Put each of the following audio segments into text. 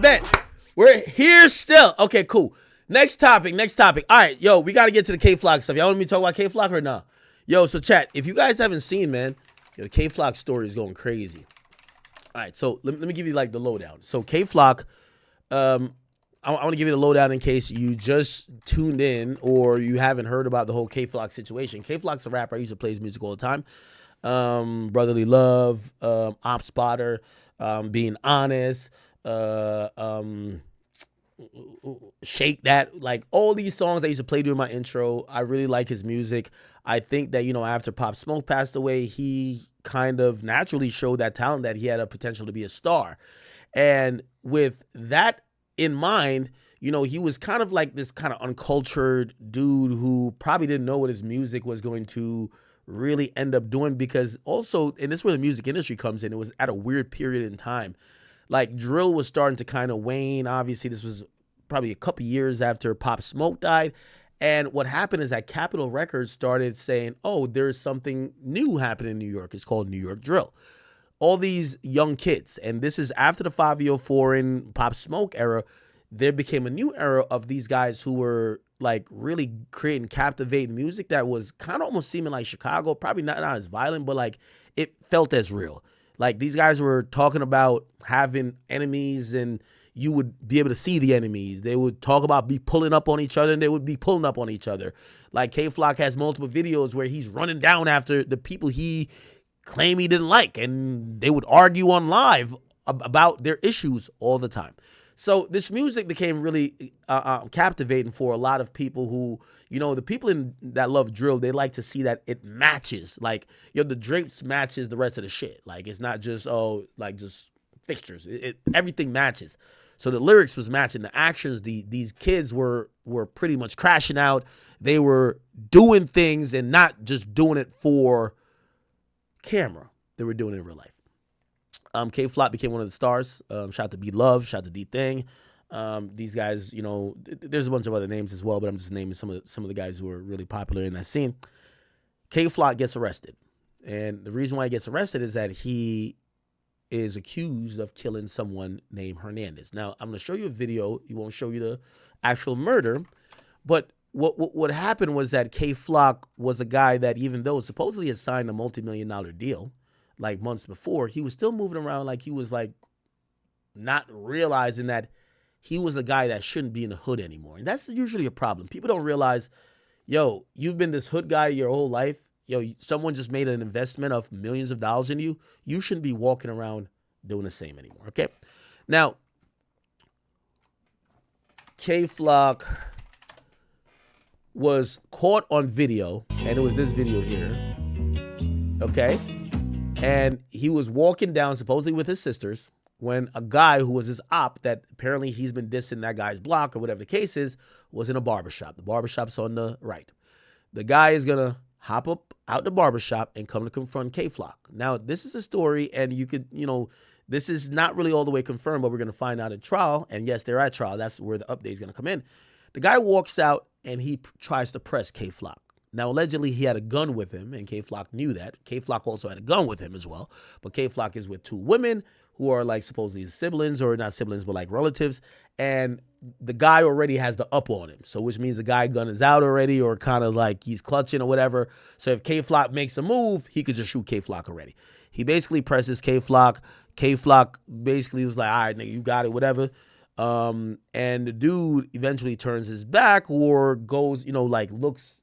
Bet. We're here still. Okay, cool. Next topic. All right, yo, we got to get to the K-Flock stuff. Y'all want me to talk about K-Flock or not? Yo, so chat, if you guys haven't seen, man, the K-Flock story is going crazy. All right, so let me give you like the lowdown. So K-Flock, I want to give you the lowdown in case you just tuned in or you haven't heard about the whole K-Flock situation. K-Flock's a rapper. I used to play his music all the time. Brotherly Love, Op Spotter, Being Honest, Shake That, like all these songs I used to play during my intro. I really like his music. I think that, after Pop Smoke passed away, he kind of naturally showed that talent that he had a potential to be a star. And with that in mind, he was kind of like this kind of uncultured dude who probably didn't know what his music was going to really end up doing, because also, and this is where the music industry comes in, it was at a weird period in time. Like drill was starting to kind of wane. Obviously, this was probably a couple years after Pop Smoke died. And what happened is that Capitol Records started saying, oh, there's something new happening in New York. It's called New York Drill. All these young kids, and this is after the 504 and Pop Smoke era, there became a new era of these guys who were like really creating captivating music that was kind of almost seeming like Chicago, probably not as violent, but like it felt as real. Like these guys were talking about having enemies and you would be able to see the enemies. They would talk about be pulling up on each other, and they would be pulling up on each other. Like K-Flock has multiple videos where he's running down after the people he claimed he didn't like, and they would argue on live about their issues all the time. So this music became really captivating for a lot of people who, the people that love drill, they like to see that it matches. Like, the drapes matches the rest of the shit. Like, it's not just, just fixtures. Everything matches. So the lyrics was matching the actions. These kids were pretty much crashing out. They were doing things and not just doing it for camera. They were doing it in real life. K-Flock became one of the stars. Shout out to B Love, shout out to D Thing. These guys, there's a bunch of other names as well, but I'm just naming some of the guys who are really popular in that scene. K-Flock gets arrested. And the reason why he gets arrested is that he is accused of killing someone named Hernandez. Now, I'm going to show you a video. He won't show you the actual murder. But what happened was that K-Flock was a guy that, even though supposedly had signed a multi-million-dollar deal like months before, he was still moving around like he was like not realizing that he was a guy that shouldn't be in the hood anymore. And that's usually a problem. People don't realize, you've been this hood guy your whole life. Someone just made an investment of millions of dollars in you. You shouldn't be walking around doing the same anymore, okay? Now, K-Flock was caught on video, and it was this video here, okay? And he was walking down, supposedly with his sisters, when a guy who was his op, that apparently he's been dissing that guy's block or whatever the case is, was in a barbershop. The barbershop's on the right. The guy is going to hop up out the barbershop and come to confront K-Flock. Now, this is a story, and you could, this is not really all the way confirmed, but we're going to find out at trial. And yes, they're at trial. That's where the update is going to come in. The guy walks out, and he tries to press K-Flock. Now, allegedly, he had a gun with him, and K-Flock knew that. K-Flock also had a gun with him as well. But K-Flock is with two women who are like supposedly siblings, or not siblings, but like relatives. And the guy already has the up on him. So which means the guy gun is out already, or kind of like he's clutching or whatever. So if K-Flock makes a move, he could just shoot K-Flock already. He basically presses K-Flock. K-Flock basically was like, all right, nigga, you got it, whatever. And the dude eventually turns his back or goes, like looks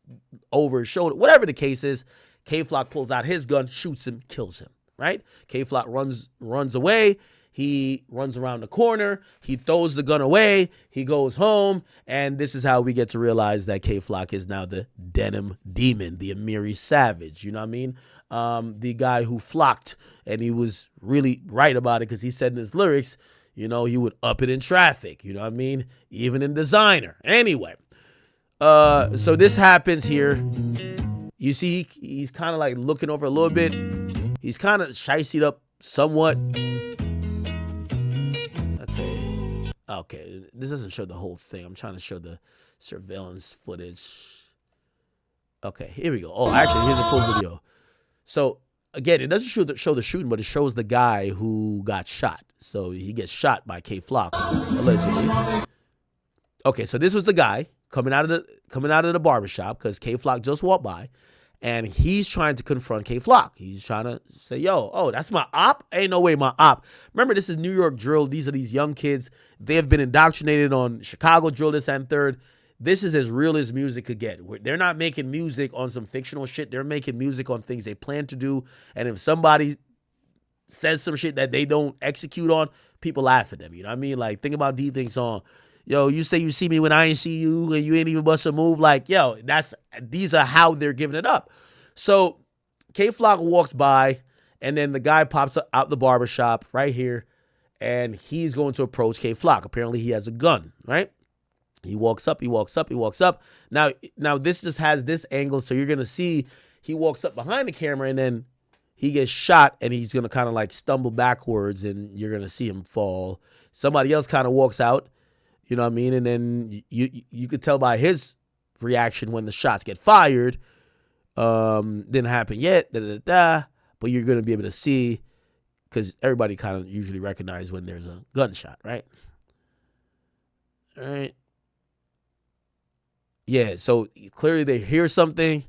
over his shoulder, whatever the case is. K-Flock pulls out his gun, shoots him, kills him, right? K-Flock runs away. He runs around the corner. He throws the gun away. He goes home. And this is how we get to realize that K-Flock is now the denim demon, the Amiri Savage. You know what I mean? The guy who flocked, and he was really right about it because he said in his lyrics, he would up it in traffic. You know what I mean? Even in designer. Anyway, so this happens here. You see, he's kind of like looking over a little bit. He's kind of shiceyed up somewhat. Okay, this doesn't show the whole thing. I'm trying to show the surveillance footage. Okay, here we go. Oh, actually, here's a full video. So again, it doesn't show the shooting, but it shows the guy who got shot. So he gets shot by K Flock, allegedly. Okay, so this was the guy coming out of the barbershop because K Flock just walked by, and he's trying to confront K Flock. He's trying to say, "Yo, oh, that's my op? Ain't no way, my op." Remember, this is New York drill. These are these young kids. They have been indoctrinated on Chicago drill, this and third. This is as real as music could get. They're not making music on some fictional shit. They're making music on things they plan to do. And if somebody says some shit that they don't execute on, people laugh at them. You know what I mean? Like, think about D-Thing's song. Yo, you say you see me when I ain't see you and you ain't even bust a move. Like, yo, these are how they're giving it up. So K Flock walks by, and then the guy pops out the barbershop right here, and he's going to approach K Flock. Apparently he has a gun, right? He walks up. Now this just has this angle, so you're going to see he walks up behind the camera, and then he gets shot, and he's going to kind of like stumble backwards, and you're going to see him fall. Somebody else kind of walks out, you know what I mean? And then you could tell by his reaction when the shots get fired, didn't happen yet, but you're going to be able to see, because everybody kind of usually recognize when there's a gunshot, right? All right. Yeah, so clearly they hear something,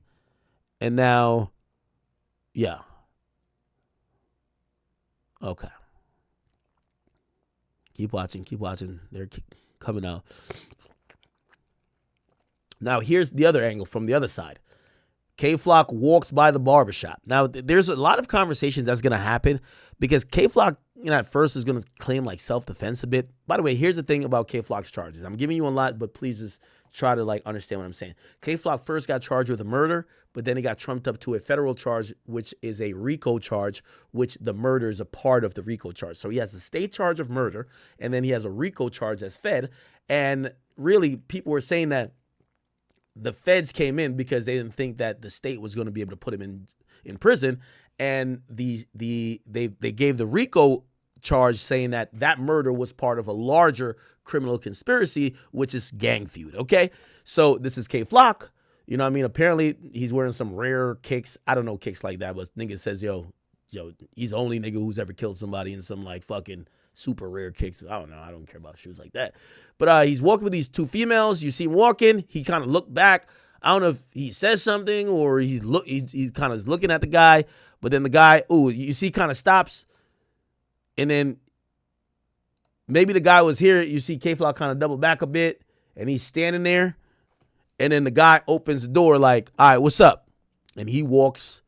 and now, yeah. Okay. Keep watching. They're coming out. Now, here's the other angle from the other side. K Flock walks by the barbershop. Now, there's a lot of conversations that's going to happen because K Flock, at first is going to claim like self-defense a bit. By the way, here's the thing about K Flock's charges. I'm giving you a lot, but please just try to like understand what I'm saying. K Flock first got charged with a murder, but then he got trumped up to a federal charge, which is a Rico charge, which the murder is a part of the Rico charge. So he has a state charge of murder, and then he has a Rico charge that's fed. And really, people were saying that the feds came in because they didn't think that the state was going to be able to put him in prison, and they gave the Rico charge saying that murder was part of a larger criminal conspiracy, which is gang feud. Okay, so this is K Flock. You know what I mean? Apparently he's wearing some rare kicks. I don't know kicks like that, but nigga says yo, he's the only nigga who's ever killed somebody in some like fucking super rare kicks. I don't know. I don't care about shoes like that. But he's walking with these two females. You see him walking. He kind of looked back. I don't know if he says something or he kind of is looking at the guy. But then the guy, you see, kind of stops. And then maybe the guy was here. You see K Flock kind of double back a bit. And he's standing there. And then the guy opens the door like, all right, what's up? And he walks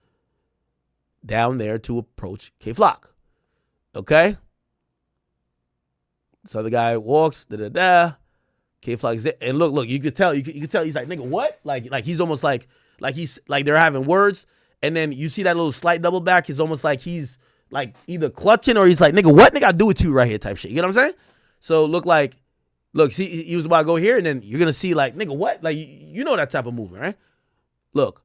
down there to approach K Flock. Okay? So the guy walks, K Flock's there, and look, you could tell he's like, nigga, what? Like he's almost like he's like they're having words, and then you see that little slight double back. It's almost like he's like either clutching or he's like, nigga, what? Nigga, I do it to you right here, type shit. You know what I'm saying? So look, see, he was about to go here, and then you're gonna see like, nigga, what? Like you know that type of movement, right? Look,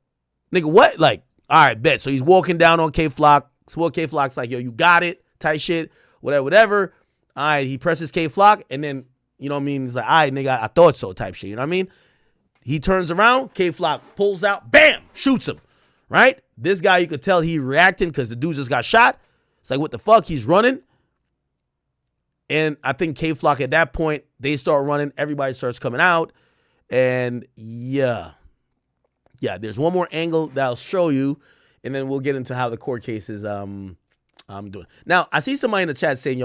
nigga, what? Like, all right, bet. So he's walking down on K Flock. So K Flock's like, yo, you got it, type shit, whatever. All right, he presses K Flock, and then, you know what I mean? He's like, all right, nigga, I thought so type shit. You know what I mean? He turns around, K Flock pulls out, bam, shoots him, right? This guy, you could tell he reacting because the dude just got shot. It's like, what the fuck? He's running. And I think K Flock at that point, they start running. Everybody starts coming out. And yeah, there's one more angle that I'll show you, and then we'll get into how the court case is I'm doing. Now, I see somebody in the chat saying,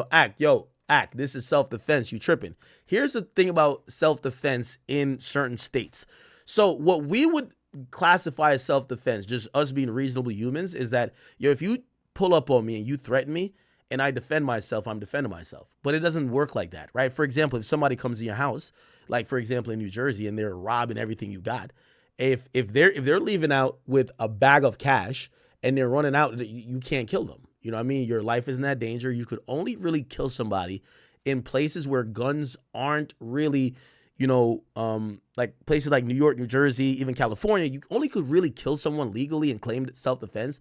Act, this is self-defense, you tripping. Here's the thing about self-defense in certain states. So what we would classify as self-defense, just us being reasonable humans, is that, if you pull up on me and you threaten me and I defend myself, I'm defending myself. But it doesn't work like that, right? For example, if somebody comes to your house, like for example in New Jersey, and they're robbing everything you got, if they're leaving out with a bag of cash and they're running out, you can't kill them. You know what I mean? Your life is in that danger. You could only really kill somebody in places where guns aren't really, like places like New York, New Jersey, even California. You only could really kill someone legally and claim self-defense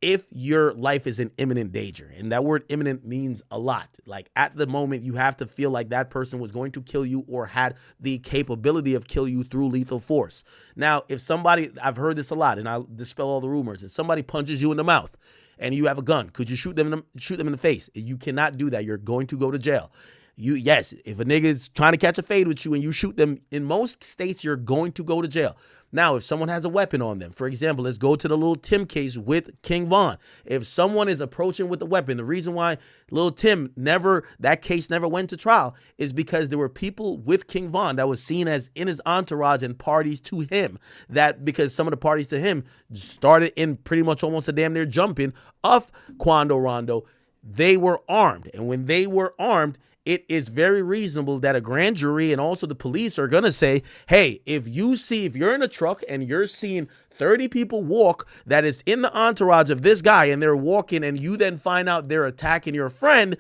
if your life is in imminent danger. And that word imminent means a lot. Like at the moment, you have to feel like that person was going to kill you or had the capability of kill you through lethal force. Now, if somebody, I've heard this a lot, and I'll dispel all the rumors, if somebody punches you in the mouth, and you have a gun, could you shoot them in the face? You cannot do that. You're going to go to jail. Yes, if a nigga is trying to catch a fade with you and you shoot them, in most states, you're going to go to jail. Now, if someone has a weapon on them, for example, let's go to the Lil Tim case with King Von. If someone is approaching with a weapon, the reason why Lil Tim that case never went to trial is because there were people with King Von that was seen as in his entourage and parties to him. That because some of the parties to him started in pretty much almost a damn near jumping of Quando Rondo. They were armed. And when they were armed, it is very reasonable that a grand jury and also the police are going to say, hey, if you're in a truck and you're seeing 30 people walk that is in the entourage of this guy and they're walking and you then find out they're attacking your friend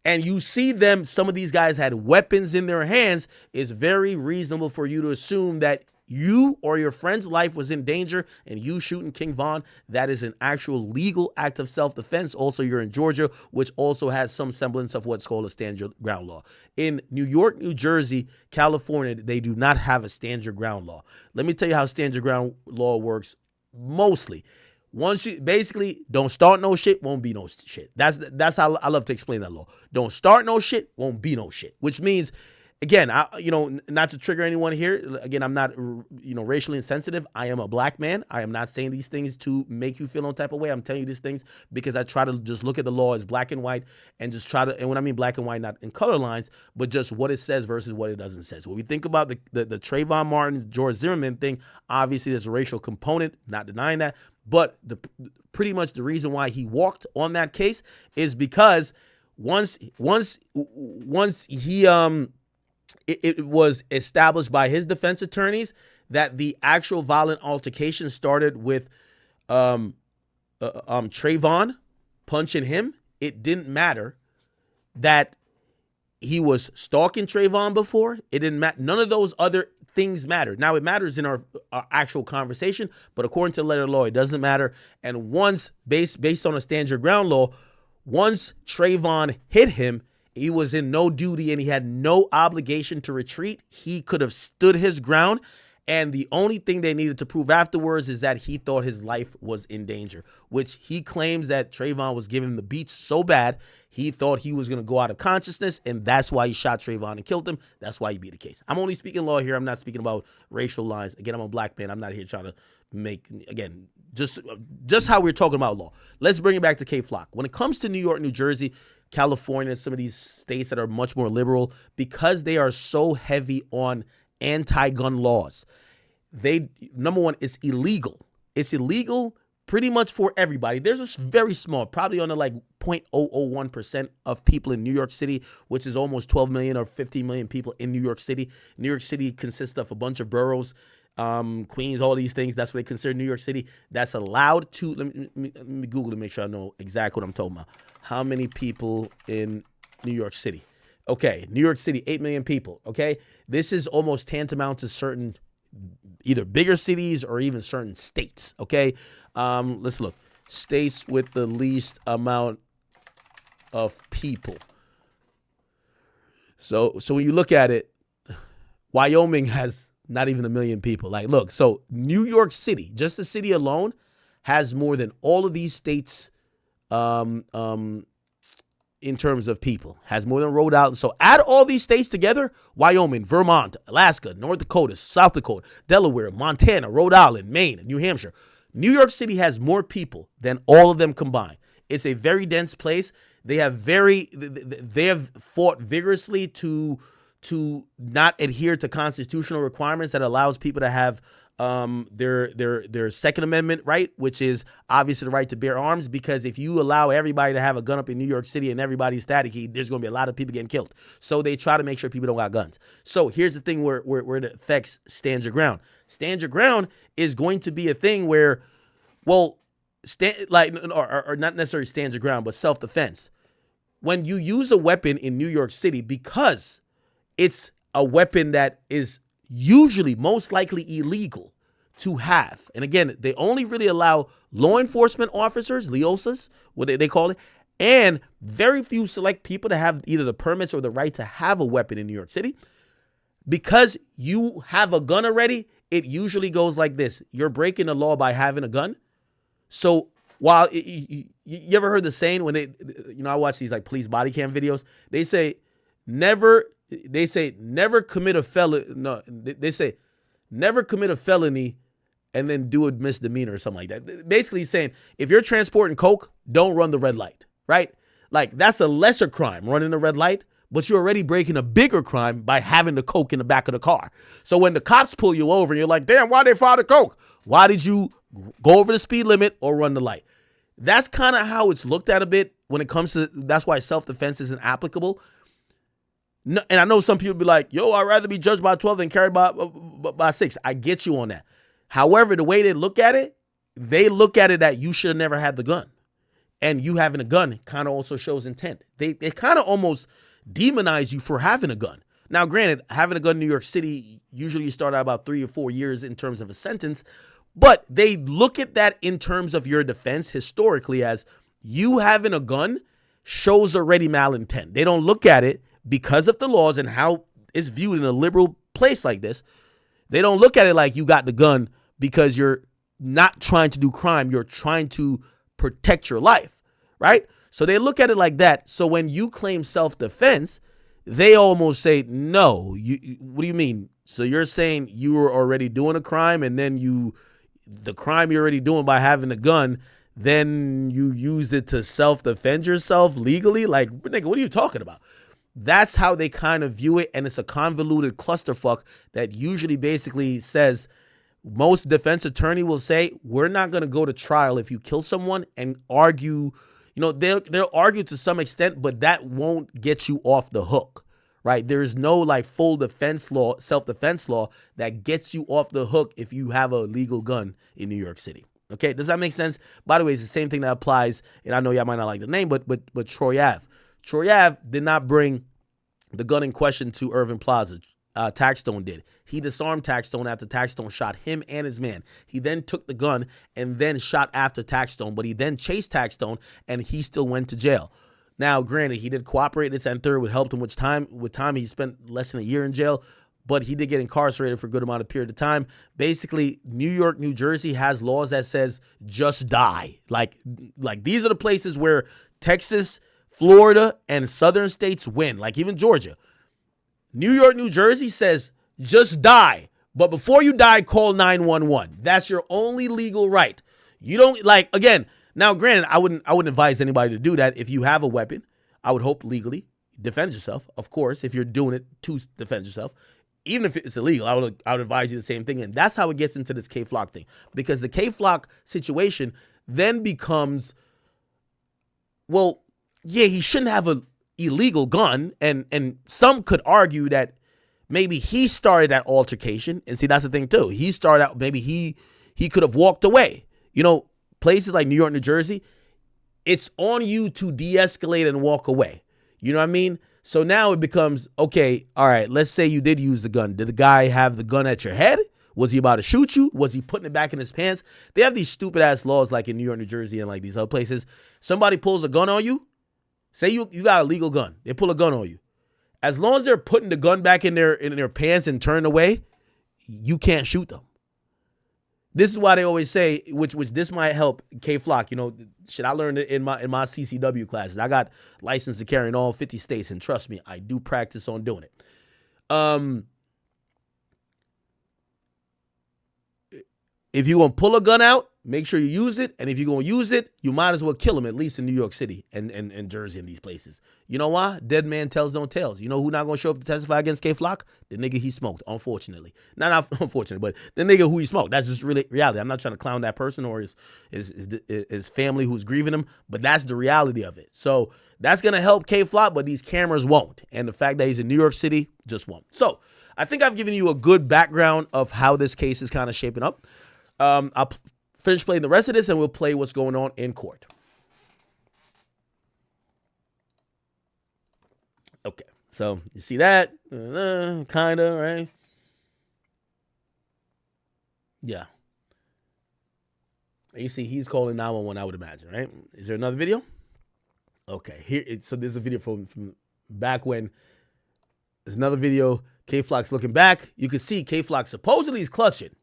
and you see them, some of these guys had weapons in their hands, it's very reasonable for you to assume that you or your friend's life was in danger and you shooting King Von, that is an actual legal act of self-defense. Also, you're in Georgia, which also has some semblance of what's called a stand your ground law. In New York, New Jersey, California, they do not have a stand your ground law. Let me tell you how stand your ground law works mostly. Once you basically don't start no shit, won't be no shit. That's how I love to explain that law. Don't start no shit, won't be no shit, which means, again, not to trigger anyone here. Again, I'm not, racially insensitive. I am a black man. I am not saying these things to make you feel no type of way. I'm telling you these things because I try to just look at the law as black and white and just try to, and when I mean black and white, not in color lines, but just what it says versus what it doesn't say. So when we think about the Trayvon Martin, George Zimmerman thing, obviously there's a racial component, not denying that. But pretty much the reason why he walked on that case is because once he it was established by his defense attorneys that the actual violent altercation started with Trayvon punching him. It didn't matter that he was stalking Trayvon before. It didn't matter. None of those other things mattered. Now, it matters in our actual conversation, but according to the letter of the law, it doesn't matter. And once, based on a stand your ground law, once Trayvon hit him, he was in no duty and he had no obligation to retreat. He could have stood his ground. And the only thing they needed to prove afterwards is that he thought his life was in danger, which he claims that Trayvon was giving him the beats so bad, he thought he was going to go out of consciousness. And that's why he shot Trayvon and killed him. That's why he beat the case. I'm only speaking law here. I'm not speaking about racial lines. Again, I'm a black man. I'm not here trying to make, again, just how we're talking about law. Let's bring it back to K-Flock. When it comes to New York, New Jersey, California, some of these states that are much more liberal, because they are so heavy on anti-gun laws, number one, it's illegal. It's illegal pretty much for everybody. There's a very small, probably under like 0.001% of people in New York City, which is almost 12 million or 15 million people in New York City. New York City consists of a bunch of boroughs, Queens, all these things. That's what they consider New York City. That's allowed to, let me Google to make sure I know exactly what I'm talking about. How many people in New York City? Okay, New York City, 8 million people, okay? This is almost tantamount to certain either bigger cities or even certain states, okay? Let's look. States with the least amount of people. So when you look at it, Wyoming has not even 1 million people. Like, look, so New York City, just the city alone, has more than all of these states in terms of people, has more than Rhode Island. So add all these states together: Wyoming, Vermont, Alaska, North Dakota, South Dakota, Delaware, Montana, Rhode Island, Maine, New Hampshire. New York City has more people than all of them combined. It's a very dense place. They have fought vigorously to not adhere to constitutional requirements that allows people to have their Second Amendment right, which is obviously the right to bear arms, because if you allow everybody to have a gun up in New York City and everybody's staticky, there's going to be a lot of people getting killed. So they try to make sure people don't got guns. So here's the thing where it affects stand your ground. Stand your ground is going to be a thing where, well, or not necessarily stand your ground, but self-defense. When you use a weapon in New York City, because it's a weapon that is usually most likely illegal to have. And again, they only really allow law enforcement officers, LEOSAs, what they call it, and very few select people to have either the permits or the right to have a weapon in New York City. Because you have a gun already, it usually goes like this. You're breaking the law by having a gun. So While you ever heard the saying when I watch these like police body cam videos, they say never commit a felony. No, they say never commit a felony and then do a misdemeanor or something like that. Basically saying if you're transporting coke, don't run the red light, right? Like that's a lesser crime, running the red light, but you're already breaking a bigger crime by having the coke in the back of the car. So when the cops pull you over and you're like, damn, why they find the coke? Why did you go over the speed limit or run the light? That's kind of how it's looked at a bit when it comes to, that's why self-defense isn't applicable. No, and I know some people be like, yo, I'd rather be judged by 12 than carried by 6. I get you on that. However, the way they look at it that you should have never had the gun. And you having a gun kind of also shows intent. They kind of almost demonize you for having a gun. Now, granted, having a gun in New York City, usually you start out about 3 or 4 years in terms of a sentence, but they look at that in terms of your defense historically as you having a gun shows already malintent. They don't look at it because of the laws and how it's viewed in a liberal place like this. They don't look at it like you got the gun because you're not trying to do crime. You're trying to protect your life, right? So they look at it like that. So when you claim self-defense, they almost say, no, what do you mean? So you're saying you were already doing a crime and then the crime you're already doing by having a gun, then you used it to self-defend yourself legally? Like, nigga, what are you talking about? That's how they kind of view it, and it's a convoluted clusterfuck that usually basically says most defense attorney will say, we're not going to go to trial if you kill someone, and argue, they'll argue to some extent, but that won't get you off the hook, right? There's no like full defense law, self-defense law that gets you off the hook if you have a legal gun in New York City. Okay, does that make sense? By the way, it's the same thing that applies, and I know y'all might not like the name, but Troy Ave. Troy Ave did not bring the gun in question to Irving Plaza. Taxstone did. He disarmed Taxstone after Taxstone shot him and his man. He then took the gun and then shot after Taxstone, but he then chased Taxstone and he still went to jail. Now, granted, he did cooperate this and third, would help him with time. He spent less than a year in jail, but he did get incarcerated for a good amount of period of time. Basically, New York, New Jersey has laws that says just die. Like these are the places where Texas, Florida, and southern states win. Like even Georgia. New York, New Jersey says just die. But before you die, call 911. That's your only legal right. You don't again, now granted, I wouldn't advise anybody to do that. If you have a weapon, I would hope legally defend yourself. Of course, if you're doing it to defend yourself. Even if it's illegal, I would advise you the same thing. And that's how it gets into this K-Flock thing. Because the K-Flock situation then becomes, well, yeah, he shouldn't have an illegal gun. And some could argue that maybe he started that altercation. And see, that's the thing too. He started out, maybe he could have walked away. Places like New York, New Jersey, it's on you to de-escalate and walk away. You know what I mean? So now it becomes, okay, all right, let's say you did use the gun. Did the guy have the gun at your head? Was he about to shoot you? Was he putting it back in his pants? They have these stupid ass laws like in New York, New Jersey, and like these other places. Somebody pulls a gun on you. Say you got a legal gun. They pull a gun on you. As long as they're putting the gun back in their pants and turn away, you can't shoot them. This is why they always say, which this might help K-Flock. Shit, I learned it in my CCW classes. I got license to carry in all 50 states, and trust me, I do practice on doing it. If you're going to pull a gun out, make sure you use it. And if you're going to use it, you might as well kill him, at least in New York City and Jersey and these places. You know why? Dead man tells no tales. You know who not going to show up to testify against K-Flock? The nigga he smoked, unfortunately. Not unfortunately, but the nigga who he smoked. That's just really reality. I'm not trying to clown that person or his family who's grieving him, but that's the reality of it. So that's going to help K-Flock, but these cameras won't. And the fact that he's in New York City just won't. So I think I've given you a good background of how this case is kind of shaping up. I'll finish playing the rest of this and we'll play what's going on in court. Okay, so you see that? Kind of, right? Yeah. You see he's calling 911, I would imagine, right? Is there another video? Okay, so there's a video from back when. There's another video. K-Flock's looking back. You can see K-Flock supposedly is clutching.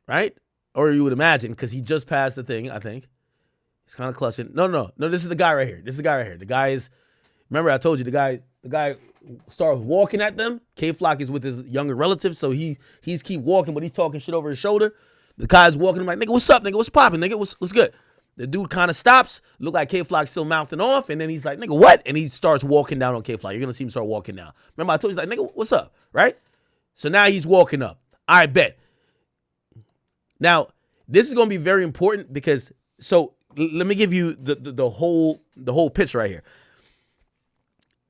Right? Or you would imagine, because he just passed the thing, I think. He's kind of clutching. No. This is the guy right here. The guy is. Remember, I told you the guy starts walking at them. K-Flock is with his younger relative, so he's keep walking, but he's talking shit over his shoulder. The guy's walking. I'm like, nigga, what's up, nigga? What's popping, nigga? What's good? The dude kind of stops. Look like K-Flock's still mouthing off, and then he's like, nigga, what? And he starts walking down on K-Flock. You're gonna see him start walking down. Remember, I told you, he's like, nigga, what's up, right? So now he's walking up. I bet. Now this is gonna be very important because let me give you the whole pitch right here.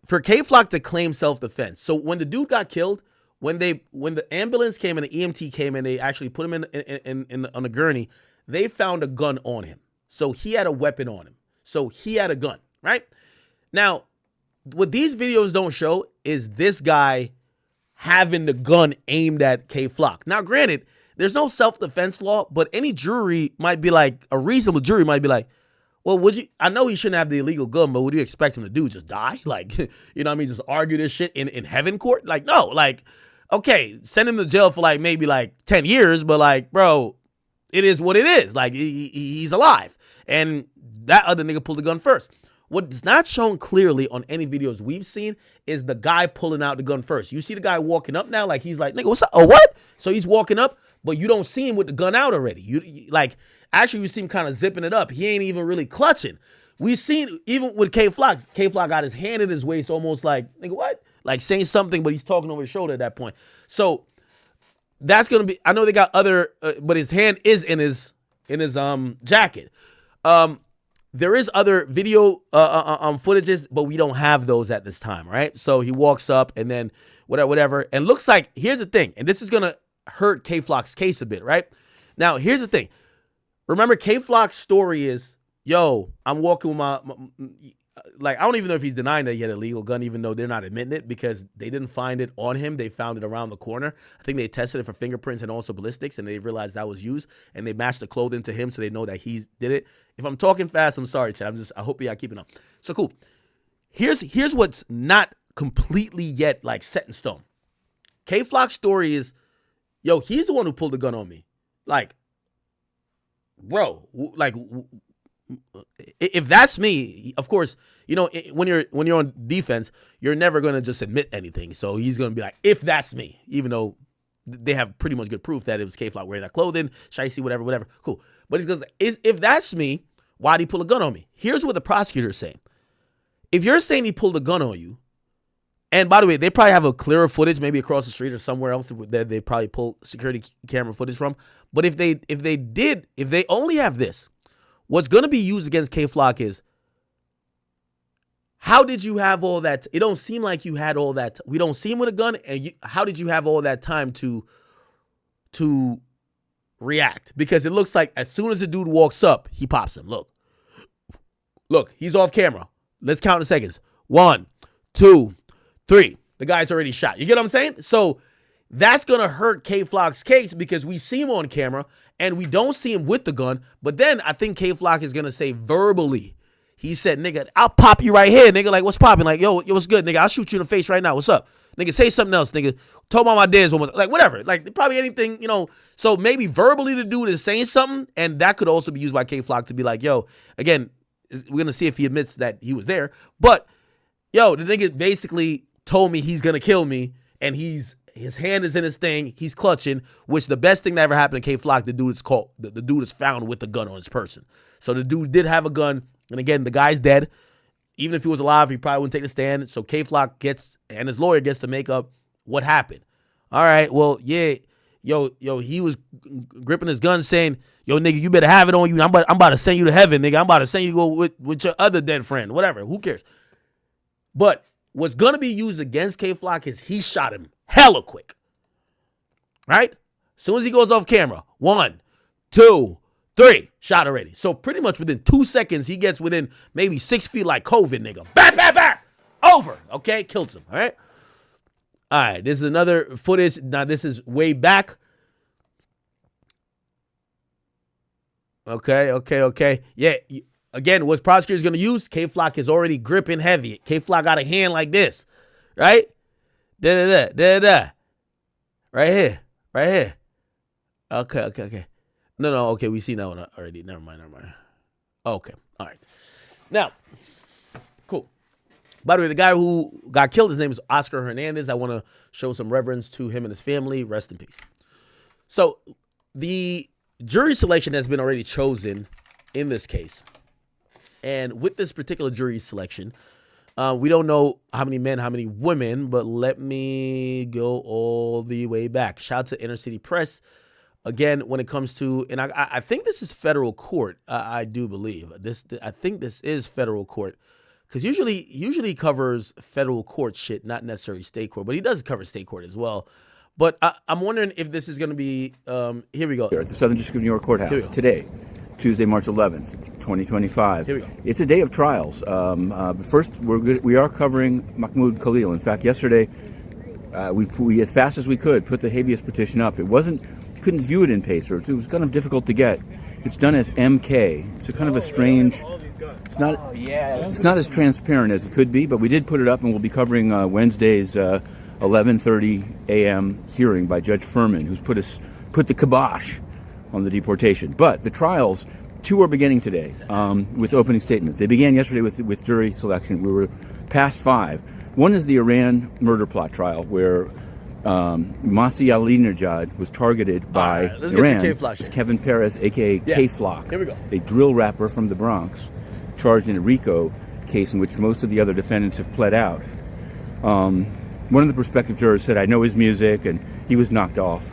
For K-Flock to claim self-defense. So when the dude got killed, when the ambulance came and the EMT came and they actually put him in on a gurney, they found a gun on him. So he had a weapon on him. So he had a gun, right? Now, what these videos don't show is this guy having the gun aimed at K-Flock. Now, granted, there's no self-defense law, but any jury might be like, a reasonable jury might be like, well, I know he shouldn't have the illegal gun, but would you expect him to do? Just die? Like, you know what I mean? Just argue this shit in heaven court? Like, no, like, okay, send him to jail for like maybe like 10 years, but like, bro, it is what it is. Like, he's alive. And that other nigga pulled the gun first. What's not shown clearly on any videos we've seen is the guy pulling out the gun first. You see the guy walking up now, like he's like, nigga, what's up? Oh, what? So he's walking up, but you don't see him with the gun out already. You like, actually, you see him kind of zipping it up. He ain't even really clutching. We seen, even with K-Flock got his hand in his waist almost like, nigga, what? Like saying something, but he's talking over his shoulder at that point. So that's going to be, I know they got other, but his hand is in his jacket. There is other video footages, but we don't have those at this time, right? So he walks up and then whatever. And looks like, here's the thing, and this is going to hurt K-Flock's case a bit, right? Now, here's the thing. Remember, K-Flock's story is, yo, I'm walking with like, I don't even know if he's denying that he had a legal gun, even though they're not admitting it because they didn't find it on him. They found it around the corner. I think they tested it for fingerprints and also ballistics, and they realized that was used, and they matched the clothing to him so they know that he did it. If I'm talking fast, I'm sorry, Chad. I hope y'all keeping up. So cool. Here's what's not completely yet like set in stone. K-Flock's story is, yo, he's the one who pulled the gun on me. Like, bro, like, if that's me, of course, you know, when you're on defense, you're never going to just admit anything. So he's going to be like, if that's me, even though they have pretty much good proof that it was K-Flock wearing that clothing, shicey, whatever. Cool. But he's going to say, if that's me, why'd he pull a gun on me? Here's what the prosecutor is saying. If you're saying he pulled a gun on you, and by the way, they probably have a clearer footage, maybe across the street or somewhere else that they probably pull security camera footage from. But if they only have this, what's going to be used against K-Flock is, how did you have all that? It don't seem like you had all that. We don't see him with a gun. And how did you have all that time to react? Because it looks like as soon as the dude walks up, he pops him. Look, he's off camera. Let's count the seconds. 1, 2, 3. The guy's already shot. You get what I'm saying? So that's going to hurt K-Flock's case because we see him on camera and we don't see him with the gun. But then I think K-Flock is going to say verbally, he said, nigga, I'll pop you right here, nigga. Like, what's popping? Like, yo, what's good, nigga? I'll shoot you in the face right now. What's up? Nigga, say something else, nigga. Talk about my dad's one. Like, whatever. Like, probably anything, you know. So maybe verbally the dude is saying something, and that could also be used by K-Flock to be like, yo, again, we're going to see if he admits that he was there. But, yo, the nigga basically told me he's going to kill me, and his hand is in his thing. He's clutching, which the best thing that ever happened to K-Flock, the dude is found with the gun on his person. So the dude did have a gun. And again, the guy's dead. Even if he was alive, he probably wouldn't take the stand. So K-Flock gets, and his lawyer gets to make up what happened. All right, well, yeah, yo, he was gripping his gun saying, yo, nigga, you better have it on you. I'm about to send you to heaven, nigga. I'm about to send you to go with your other dead friend, whatever. Who cares? But what's going to be used against K-Flock is he shot him hella quick. Right? As soon as he goes off camera, 1, 2, 3, shot already. So pretty much within 2 seconds, he gets within maybe 6 feet like COVID, nigga. Bam, bam, bam. Over. Okay? Kills him. All right? All right. This is another footage. Now, this is way back. Okay. Yeah. Again, what's prosecutors going to use? K-Flock is already gripping heavy. K-Flock got a hand like this. Right? Da-da-da. Right here. Okay. No, okay, we see that one already. Never mind. Okay. All right. Now, cool. By the way, the guy who got killed, his name is Oscar Hernandez. I want to show some reverence to him and his family. Rest in peace. So the jury selection has been already chosen in this case. And with this particular jury selection, we don't know how many men, how many women, but let me go all the way back. Shout out to Inner City Press. Again, when it comes to, and I think this is federal court. I do believe this. I think this is federal court, because usually covers federal court shit, not necessarily state court, but he does cover state court as well. But I'm wondering if this is going to be. Here we go. Here at the Southern District of New York Courthouse today, Tuesday, March 11th, 2025. Here we go. It's a day of trials. But first, we are covering Mahmoud Khalil. In fact, yesterday, we as fast as we could put the habeas petition up. Couldn't view it in Pacer. It was kind of difficult to get. It's done as MK. It's a kind of a strange. It's not as transparent as it could be, but we did put it up, and we'll be covering Wednesday's 11:30 a.m. hearing by Judge Furman, who's put the kibosh on the deportation. But the trials, two are beginning today with opening statements. They began yesterday with jury selection. We were past 5. One is the Iran murder plot trial, where Masih Alinejad was targeted by Iran. It's Kevin Perez, a.k.a. K-Flock, Here we go. a drill rapper from the Bronx, charged in a Rico case in which most of the other defendants have pled out. One of the prospective jurors said, I know his music, and he was knocked off.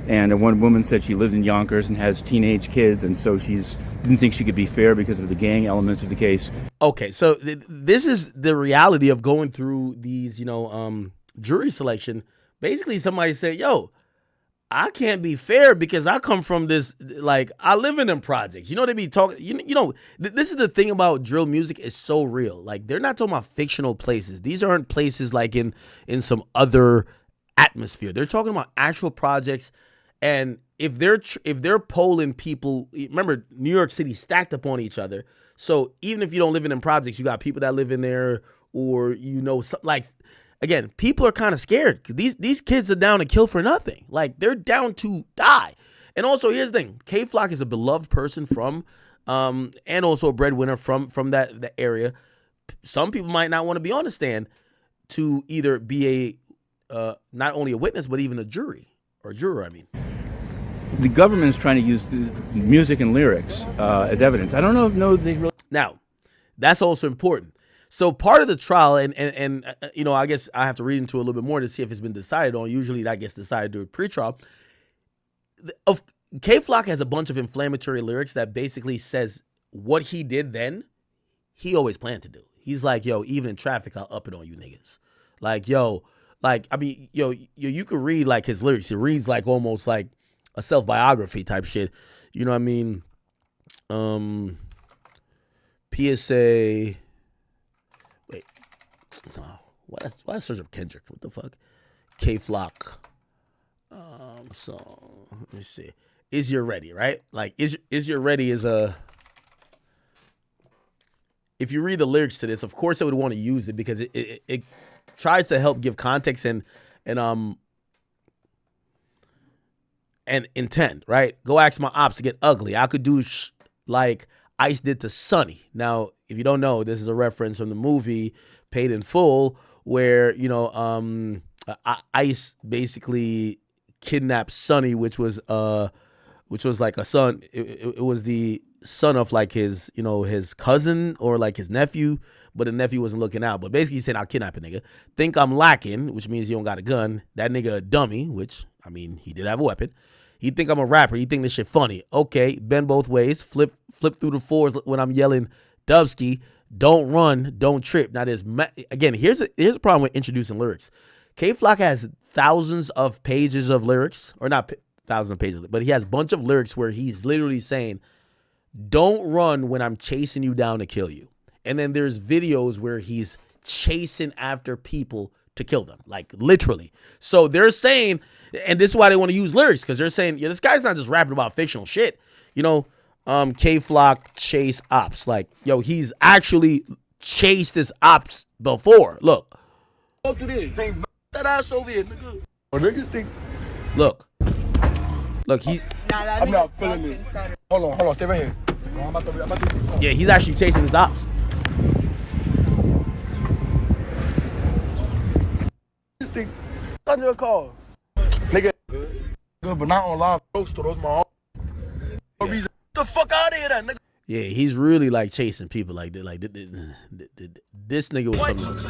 And one woman said she lives in Yonkers and has teenage kids, and so didn't think she could be fair because of the gang elements of the case. Okay, so this is the reality of going through these, jury selection. Basically, somebody said, yo, I can't be fair because I come from this, like, I live in them projects. You know, they be talking, this is the thing about drill music is so real. Like, they're not talking about fictional places. These aren't places like in some other atmosphere. They're talking about actual projects. And if they're polling people, remember, New York City stacked upon each other. So even if you don't live in them projects, you got people that live in there, or, like, again, people are kind of scared. These kids are down to kill for nothing. Like, they're down to die. And also, here's the thing. K-Flock is a beloved person from, and also a breadwinner from that area. Some people might not want to be on the stand to either be not only a witness, but even a juror, I mean. The government is trying to use the music and lyrics as evidence. I don't know if they really... Now, that's also important. So part of the trial, and I guess I have to read into it a little bit more to see if it's been decided on. Usually that gets decided during pre-trial. K-Flock has a bunch of inflammatory lyrics that basically says what he did then, he always planned to do. He's like, yo, even in traffic, I'll up it on you niggas. Like, yo, like, I mean, you could read like his lyrics. It reads like almost like a self-biography type shit. You know what I mean? PSA... No, why search up Kendrick? What the fuck? K-Flock. So let me see. Is You're Ready, right? Like, is You're Ready is a. If you read the lyrics to this, of course I would want to use it because it tries to help give context and intent, right? Go ask my ops to get ugly. I could do like Ice did to Sonny. Now, if you don't know, this is a reference from the movie Paid in Full, where Ice basically kidnapped Sonny, which was like a son. It was the son of like his his cousin or like his nephew, but the nephew wasn't looking out. But basically, he said, "I'll kidnap a nigga. Think I'm lacking," which means you don't got a gun. That nigga a dummy, which I mean he did have a weapon. He think I'm a rapper. He think this shit funny. Okay, bend both ways. Flip through the fours when I'm yelling Dubsky. Don't run, don't trip. Now, again, here's a problem with introducing lyrics. K-Flock has thousands of pages of lyrics, or not thousands of pages, but he has a bunch of lyrics where he's literally saying, don't run when I'm chasing you down to kill you. And then there's videos where he's chasing after people to kill them, like literally. So they're saying, and this is why they want to use lyrics, because they're saying, this guy's not just rapping about fictional shit, K-Flock chase ops. Like, yo, he's actually chased his ops before. Look. Go through this. Bring that ass over here, nigga. Or niggas think. Look, he's. I'm not feeling this. Hold on, stay right here. Yeah, he's actually chasing his ops. Under a car. Nigga, good, but not on live. Those my no reason. Get the fuck out of here, that nigga. Yeah, he's really like chasing people like that. Like this nigga was something else.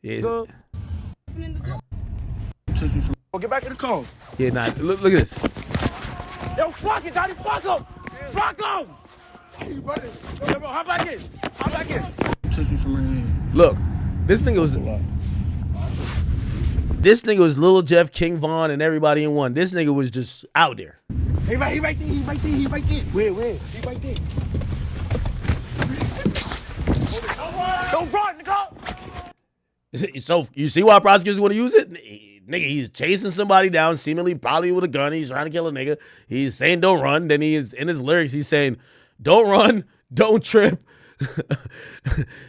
Yeah, Get back in the car. yeah, nah. Look at this. Yo, fuck it, Johnny, fuck him! Fuck him! Yo, bro, hop back in. Hop back in. Look, this nigga was Lil Jeff, King Von, and everybody in one. This nigga was just out there. He right there. Where? He right there. Don't run, nigga! So you see why prosecutors want to use it? Nigga, he's chasing somebody down, seemingly probably with a gun. He's trying to kill a nigga. He's saying don't run. Then he is in his lyrics. He's saying don't run, don't trip.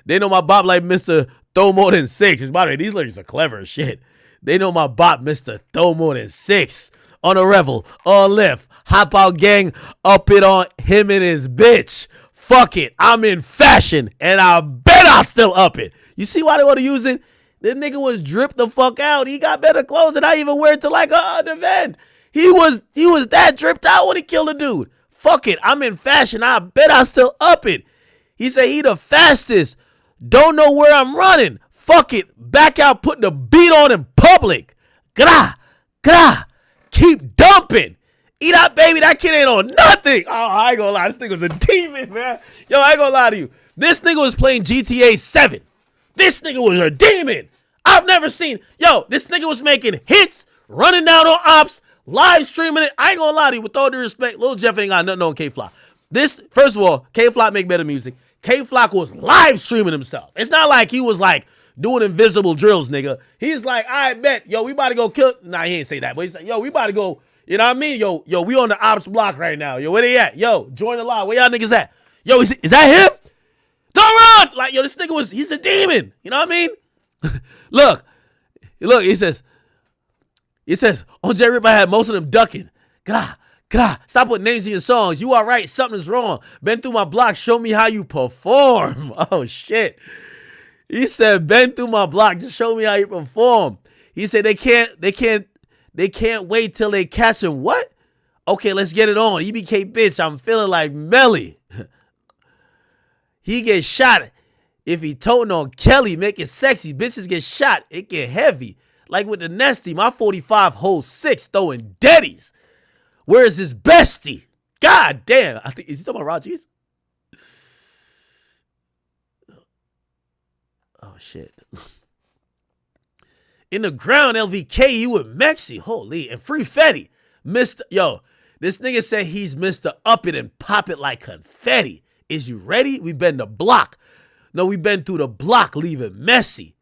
They know my bop like Mr. Throw more than 6. By the way, these lyrics are clever as shit. They know my bop Mr. Throw more than 6. On a revel, on lift, hop out gang, up it on him and his bitch. Fuck it, I'm in fashion, and I bet I'll still up it. You see why they want to use it? The nigga was dripped the fuck out. He got better clothes than I even wear to like an event. He was that dripped out when he killed a dude. Fuck it, I'm in fashion. I bet I still up it. He said he the fastest. Don't know where I'm running. Fuck it, back out, putting the beat on in public. Gra, gra, keep dumping. Eat up, baby. That kid ain't on nothing. Oh, I ain't gonna lie. This nigga was a demon, man. Yo, I ain't gonna lie to you. This nigga was playing GTA 7. This nigga was a demon. I've never seen. Yo, this nigga was making hits, running down on ops, live streaming it. I ain't gonna lie to you. With all due respect, Lil Jeff ain't got nothing on K-Flock. This, first of all, K-Flock make better music. K-Flock was live streaming himself. It's not like he was like doing invisible drills, nigga. He's like, I bet, yo, we about to go kill. Nah, he ain't say that, but he's like, yo, we about to go. You know what I mean? Yo, we on the ops block right now. Yo, where they at? Yo, join the line. Where y'all niggas at? Yo, is that him? Don't run! Like, yo, this nigga he's a demon. You know what I mean? Look, he says, on J Rip, I had most of them ducking. Stop putting names in your songs. You all right, something's wrong. Been through my block, show me how you perform. Oh, shit. He said, been through my block, just show me how you perform. He said they can't wait till they catch him. What? Okay, let's get it on. EBK bitch, I'm feeling like Melly. He gets shot if he toting on Kelly, make it sexy. Bitches get shot, it get heavy. Like with the Nesty, my 45 holds 6 throwing deadies. Where is his bestie? God damn. I think, is he talking about Raji's? Oh, shit. In the ground, LVK, you with Mexi. Holy. And Free Fetty. Yo, this nigga said he's Mr. Up It and Pop It like confetti. Is you ready? We been the block. No, we been through the block, leaving messy.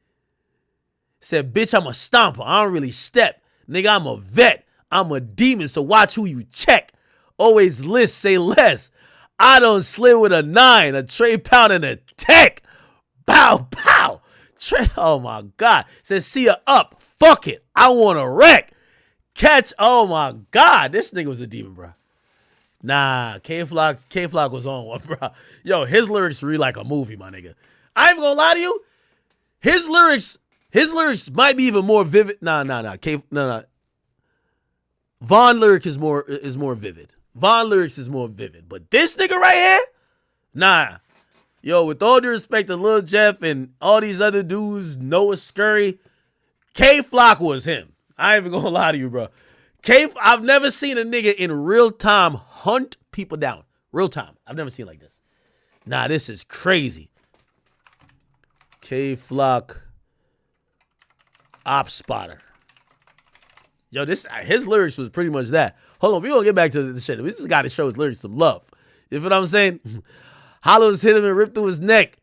Said, bitch, I'm a stomper. I don't really step. Nigga, I'm a vet. I'm a demon, so watch who you check. Always list, say less. I don't slid with a 9, a Trey Pound, and a tech. Bow, pow. Oh, my God. Said, see ya up. Fuck it. I want to wreck. Catch. Oh, my God. This nigga was a demon, bro. Nah, K-Flock was on one, bro. Yo, his lyrics read like a movie, my nigga. I ain't gonna lie to you. His lyrics might be even more vivid. Nah. Von lyric is more vivid. Von lyrics is more vivid. But this nigga right here, nah. Yo, with all due respect to Lil Jeff and all these other dudes, Noah Scurry, K-Flock was him. I ain't even gonna lie to you, bro. I've never seen a nigga in real time hunt people down. Real time. I've never seen it like this. Nah, this is crazy. K-Flock Op Spotter. Yo, his lyrics was pretty much that. Hold on, we gonna get back to the shit. We just gotta show his lyrics some love. You feel what I'm saying? Hollows hit him and ripped through his neck.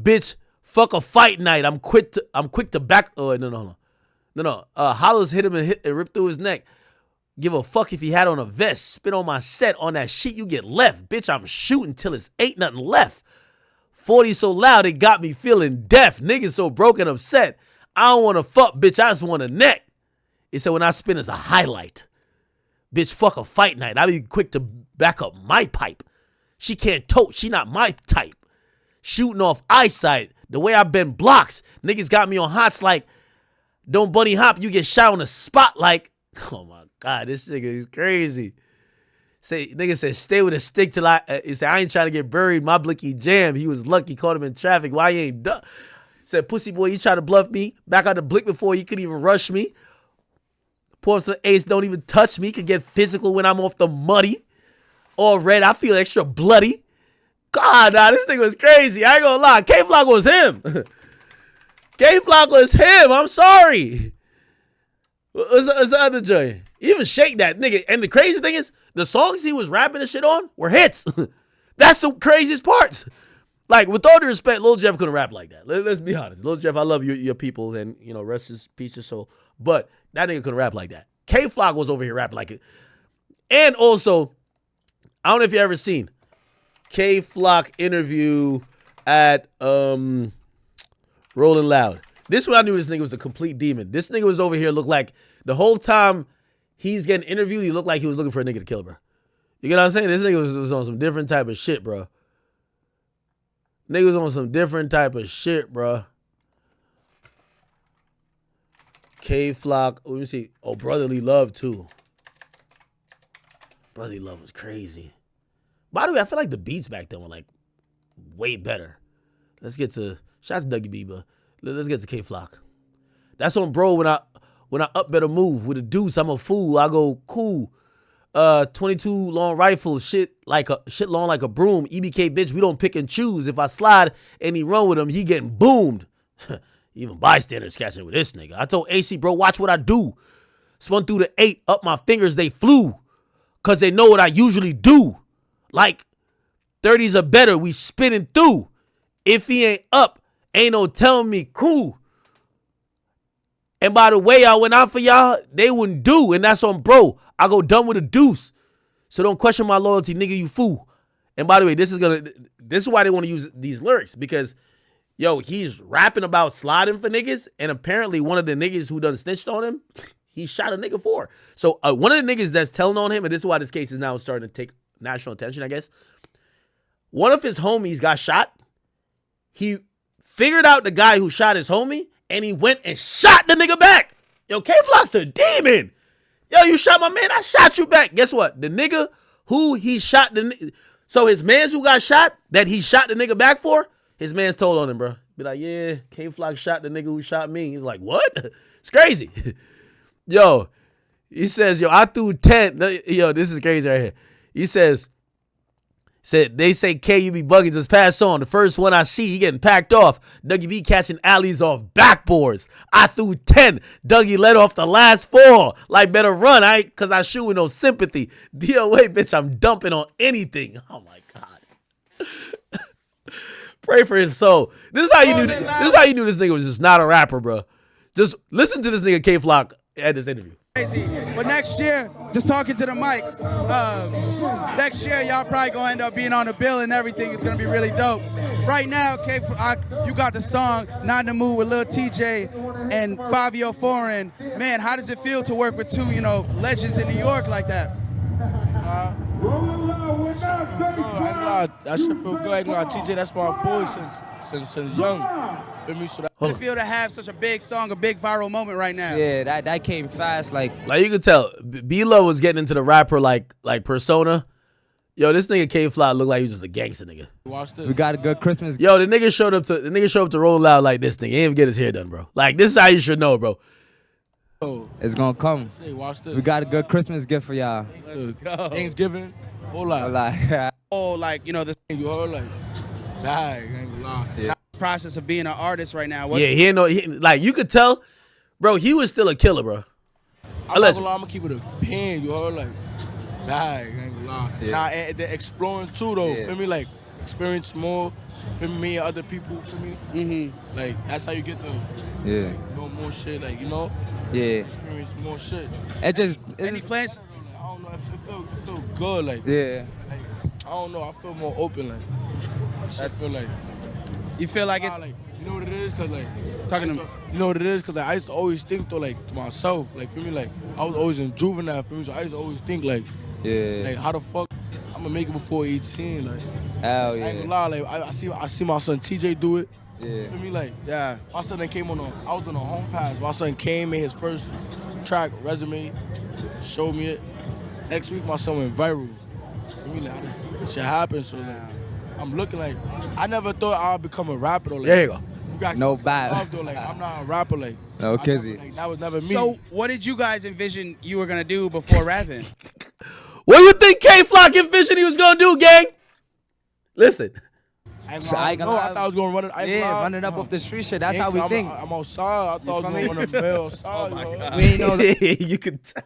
Bitch, fuck a fight night. I'm quick to back. Oh, no. Hollows hit him and ripped through his neck. Give a fuck if he had on a vest. Spit on my set. On that shit, you get left. Bitch, I'm shooting till it's ain't nothing left. 40 so loud, it got me feeling deaf. Niggas so broken, upset. I don't want to fuck, bitch. I just want a neck. It said when I spin, it's a highlight. Bitch, fuck a fight night. I be quick to back up my pipe. She can't tote. She not my type. Shooting off eyesight. The way I bend blocks. Niggas got me on hots like, don't bunny hop, you get shot on the spot like, oh my God, this nigga is crazy. Nigga said, stay with a stick till he said, I ain't trying to get buried. My blicky jam. He was lucky, caught him in traffic. Why he ain't done? Said, pussy boy, you try to bluff me. Back out the blick before you could even rush me. Pour some ace, don't even touch me. Could get physical when I'm off the muddy. All red, I feel extra bloody. God, nah, this nigga was crazy. I ain't gonna lie. K-Flock was him. K-Flock was him. I'm sorry. What's the other joint? Even shake that nigga. And the crazy thing is, the songs he was rapping and shit on were hits. That's the craziest parts. Like, with all due respect, Lil Jeff couldn't rap like that. Let's be honest. Lil Jeff, I love your people, and, you know, rest his peace his soul. But that nigga couldn't rap like that. K-Flock was over here rapping like it. And also, I don't know if you ever seen K-Flock interview at Rolling Loud. This one I knew this nigga was a complete demon. This nigga was over here looked like the whole time he's getting interviewed, he looked like he was looking for a nigga to kill, bro. You get what I'm saying? This nigga was on some different type of shit, bro. Nigga was on some different type of shit, bro. K-Flock. Let me see. Oh, Brotherly Love, too. Brotherly Love was crazy. By the way, I feel like the beats back then were, like, way better. Let's get to... Shout out to Dougie B, but let's get to K-Flock. That's on bro when I up better move. With a deuce, I'm a fool. I go, cool. 22 long rifles, shit long like a broom. EBK bitch, we don't pick and choose. If I slide and he run with him, he getting boomed. Even bystanders catching with this nigga. I told AC, bro, watch what I do. Spun through the 8, up my fingers, they flew. Cause they know what I usually do. Like, 30s are better, we spinning through. If he ain't up, ain't no telling me cool. And by the way I went out for y'all, they wouldn't do. And that's on bro. I go dumb with a deuce. So don't question my loyalty, nigga, you fool. And by the way, this is why they want to use these lyrics. Because, yo, he's rapping about sliding for niggas. And apparently one of the niggas who done snitched on him, he shot a nigga for. So one of the niggas that's telling on him, and this is why this case is now starting to take national attention, I guess. One of his homies got shot. He figured out the guy who shot his homie, and he went and shot the nigga back. Yo, K-Flock's a demon. Yo, you shot my man, I shot you back. Guess what? The nigga who he shot so his mans who got shot, that he shot the nigga back for, his mans told on him, bro. Be like, yeah, K-Flock shot the nigga who shot me. He's like, what? It's crazy. Yo, he says, yo, I threw 10. Yo, this is crazy right here. He said, they say, K, you be bugging, just pass on. The first one I see, he getting packed off. Dougie B catching alleys off backboards. I threw 10. Dougie let off the last 4. Like, better run, cause I shoot with no sympathy. DOA, bitch, I'm dumping on anything. Oh my God. Pray for his soul. This is how you knew this nigga was just not a rapper, bro. Just listen to this nigga K-Flock at this interview. Crazy. But next year, just talking to the mic, next year y'all probably gonna end up being on the bill and everything. It's gonna be really dope. Right now, you got the song "Not in the Mood" with Lil TJ and 5 Foreign. Man, how does it feel to work with two, legends in New York like that? That shit feel good. TJ, that's my boy since young. So how does it feel to have such a big song, a big viral moment right now? Yeah, that came fast. Like you could tell, B-Lo was getting into the rapper like persona. Yo, this nigga K-Flock looked like he was just a gangster nigga. Watch this. We got a good Christmas. Yo, the nigga showed up to Roll Loud like this nigga. He didn't even get his hair done, bro. Like, this is how you should know, bro. Oh, it's gonna come. Watch this. We got a good Christmas gift for y'all. Thanksgiving. Hola. The you heard like, I ain't gonna lie. Yeah. Process of being an artist right now. You could tell, bro, he was still a killer, bro. I'm gonna keep it a pin, you heard, like, I ain't gonna lie. Yeah. Nah, and the exploring too, though, feel me, like, experience more, feel me, and other people, feel me? Mm-hmm. Like, that's how you get to, know more shit, like, experience more shit. Any plans? I don't know, it feel good, like, I don't know, I feel more open, like, I feel like. You feel like it's You know what it is? Cause like Talking to me. you know what it is? Cause like I used to always think though, like to myself, like feel me, like I was always in juvenile, feel me. So I used to always think like how the fuck I'm gonna make it before 18, like. Hell I ain't yeah. gonna lie, like I see my son TJ do it. Yeah. Feel me, like Yeah. my son then came I was on a home pass. My son came, made his first track, resume, showed me it. Next week my son went viral. Feel me, like I just see this shit happen. So like, I'm looking like I never thought I'd become a rapper though. Like, There you go. No bad. Though, like I'm not a rapper. Like No kizzy. like, that was never me. So, what did you guys envision you were gonna do before rapping? What do you think K-Flock envisioned he was gonna do, gang? Listen. I So I ain't gonna I lie. thought I was gonna run it. I ain't gonna lie. Running up off the street shit. That's Yeah, how we I'm, think. I'm outside. I thought I was gonna run a mill outside. my yo. God. We ain't know You could tell.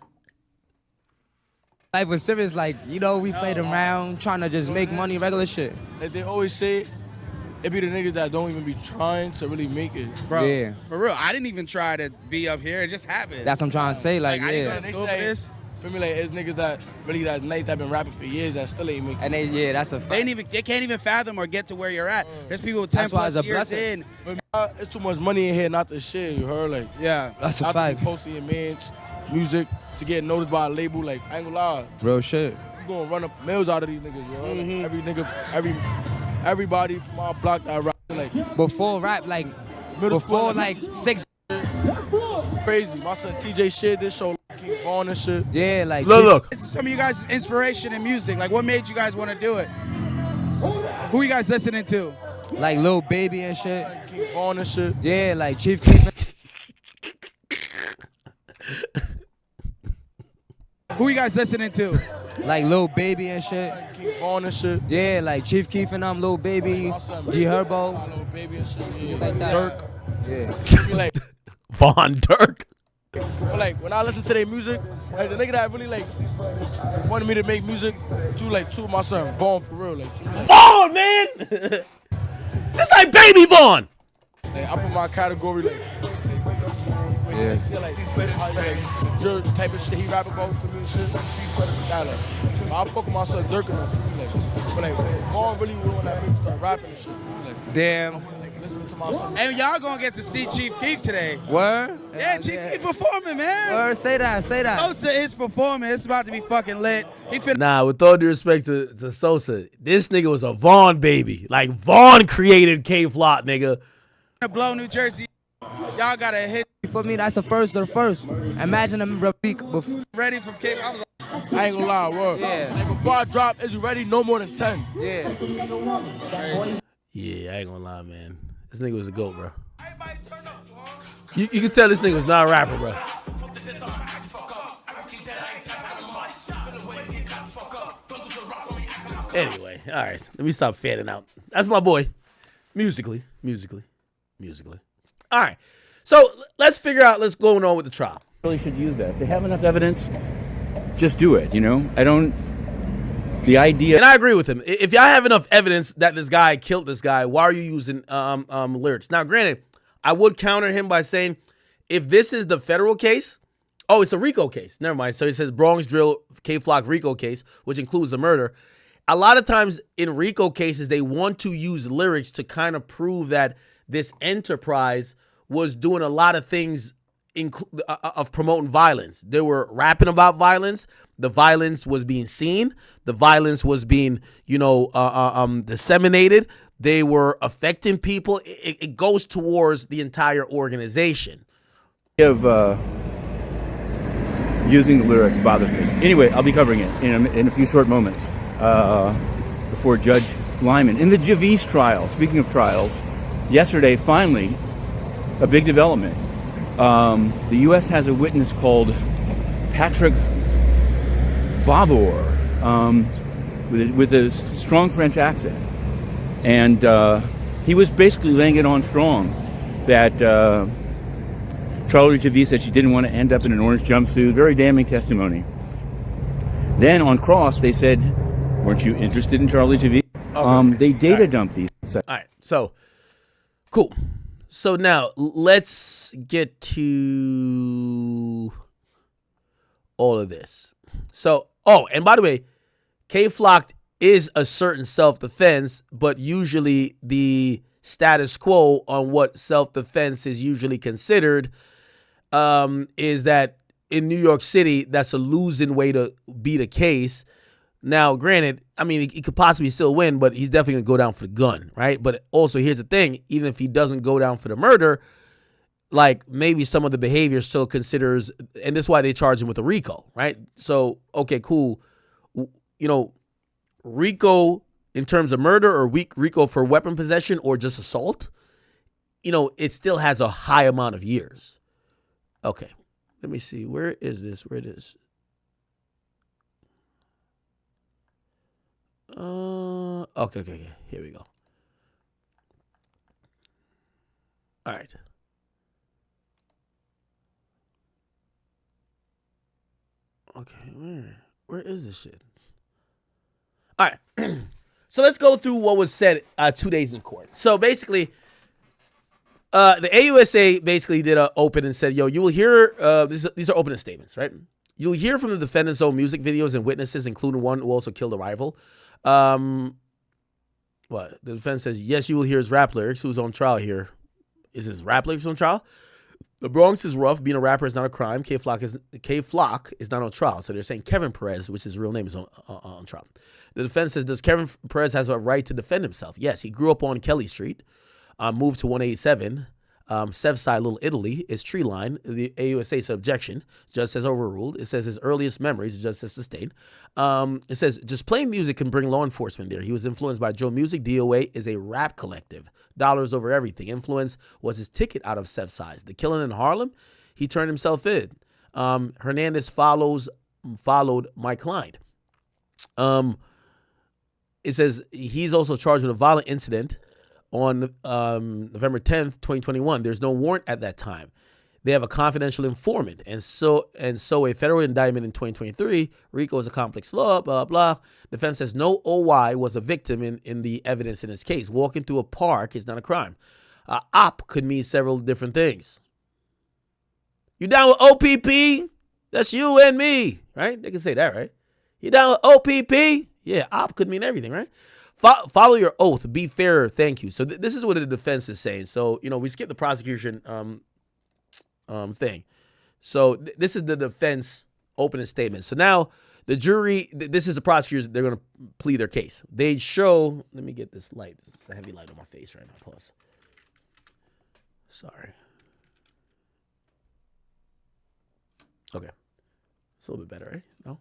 life was serious. Like, you know, we played around trying to just make money, regular shit. Like they always say, it be the niggas that don't even be trying to really make it. Bro, Yeah. for real, I didn't even try to be up here. It just happened. That's what I'm trying to say. Like, I didn't yeah. go to school for this. Feel me, like it's niggas that really that's nice that been rapping for years that still ain't making. And that's a fact. They can't even fathom or get to where you're at. There's people with 10 That's why it's plus a years blessing. in. But it's too much money in here not to share. You heard like Yeah. That's a not fact. to be posting your man's music to get noticed by a label. Like I ain't gonna lie, Real shit. you gonna run up mills out of these niggas. You heard? Mm-hmm. Like, every nigga, everybody from our block that rap like Before rap, like, middle before school, like 6. crazy. My son TJ shared this show, King Vaughn and shit. Yeah, like. Look. This is some of you guys' inspiration in music. Like, what made you guys want to do it? Who you guys listening to? Like Lil Baby and shit. King Vaughn and shit. Yeah, like Chief Keef. Who you guys listening to? Like Lil Baby and shit. King Vaughn and shit. Yeah, like Chief Keef and Lil Baby, G Herbo. My little baby and shit. Yeah. Like that. Dirk. Yeah. Feel me, like. Von Dirk. But like when I listen to their music, like the nigga that really like wanted me to make music, to my son Vaughn for real, like Vaughn, man. This like baby Vaughn. I put my category like Yeah. like your type of shit he rap about for me and shit. That, like, I fuck with my son Dirk and for me, like, but like Vaughn really was when that bitch start rapping and shit for me, like, Damn. like listening to my son. And y'all gonna get to see Chief Keef today. Word? Yeah, Chief Keef performing, man. Word, say that. Sosa is performing. It's about to be fucking lit. He finna Nah, with all due respect to Sosa, this nigga was a Vaughn baby. Like Vaughn created K-Flock, nigga. blow New Jersey. Y'all gotta hit For me, that's the first of the first. Imagine them repeat before. ready from Cape. I was like, I ain't gonna lie, word. Yeah. Like before I drop, is you ready? No more than 10. Yeah. Yeah, I ain't gonna lie, man. This nigga was a goat, bro. You can tell this nigga was not a rapper, bro. Anyway, all right. Let me stop fanning out. That's my boy. Musically. All right. So let's figure out what's going on with the trial. Really should use that. If they have enough evidence, just do it, you know? The idea... And I agree with him. If y'all have enough evidence that this guy killed this guy, why are you using lyrics? Now, granted, I would counter him by saying, if this is the federal case, oh, it's a Rico case. Never mind. So it says Bronx Drill K-Flock Rico case, which includes a murder. A lot of times in Rico cases, they want to use lyrics to kind of prove that this enterprise was doing a lot of things of promoting violence. They were rapping about violence. The violence was being seen. The violence was being, disseminated. They were affecting people. It goes towards the entire organization. Of using the lyrics bothers me. Anyway, I'll be covering it in a few short moments before Judge Lyman. In the Javis trial, speaking of trials, yesterday, finally, a big development. The U.S. has a witness called Patrick Vavor with a strong French accent. And he was basically laying it on strong that Charlie Javis said she didn't want to end up in an orange jumpsuit. Very damning testimony. Then on cross, they said, weren't you interested in Charlie Javis? They data dumped these. All right. So, cool. So now let's get to all of this. So, and by the way, K-Flock is a certain self-defense, but usually the status quo on what self-defense is usually considered, is that in New York City, that's a losing way to beat a case. Now, granted, I mean, he could possibly still win, but he's definitely going to go down for the gun, right? But also, here's the thing. Even if he doesn't go down for the murder, like maybe some of the behavior still considers, and that's why they charge him with a Rico, right? So, okay, cool. You know, Rico in terms of murder or Rico for weapon possession or just assault, you know, it still has a high amount of years. Okay, let me see. Where is this? Where it is? Okay. Here we go. All right. Okay, where is this shit? All right. So let's go through what was said 2 days in court. So basically, the AUSA basically did an open and said, yo, you will hear, these are opening statements, right? You'll hear from the defendant's own music videos and witnesses, including one who also killed a rival. What? The defense says, yes, you will hear his rap lyrics. Who's on trial here? Is his rap lyrics on trial? The Bronx is rough. Being a rapper is not a crime. K-Flock is not on trial. So they're saying Kevin Perez, which his real name, is on trial. The defense says, does Kevin Perez has a right to defend himself? Yes, he grew up on Kelly Street, moved to 187, Sevside, Little Italy, is tree line. The AUSA's objection. Judge says overruled. It says his earliest memories. The judge says sustained. It says just playing music can bring law enforcement there. He was influenced by Joe Music. DOA is a rap collective. Dollars over everything. Influence was his ticket out of Sevside. The killing in Harlem, he turned himself in. Hernandez followed my client. It says he's also charged with a violent incident on November 10th, 2021. There's no warrant at that time. They have a confidential informant. And so a federal indictment in 2023, Rico is a complex law, blah, blah. Defense says no OY was a victim in the evidence in this case. Walking through a park is not a crime. Op could mean several different things. You down with OPP? That's you and me, right? They can say that, right? You down with OPP? Yeah, op could mean everything, right? Follow your oath. Be fair. Thank you. So this is what the defense is saying. So, you know, we skipped the prosecution thing. So this is the defense opening statement. So now the jury, this is the prosecutors. They're going to plead their case. They show, let me get this light. It's a heavy light on my face right now. Pause. Sorry. Okay. It's a little bit better, right? No?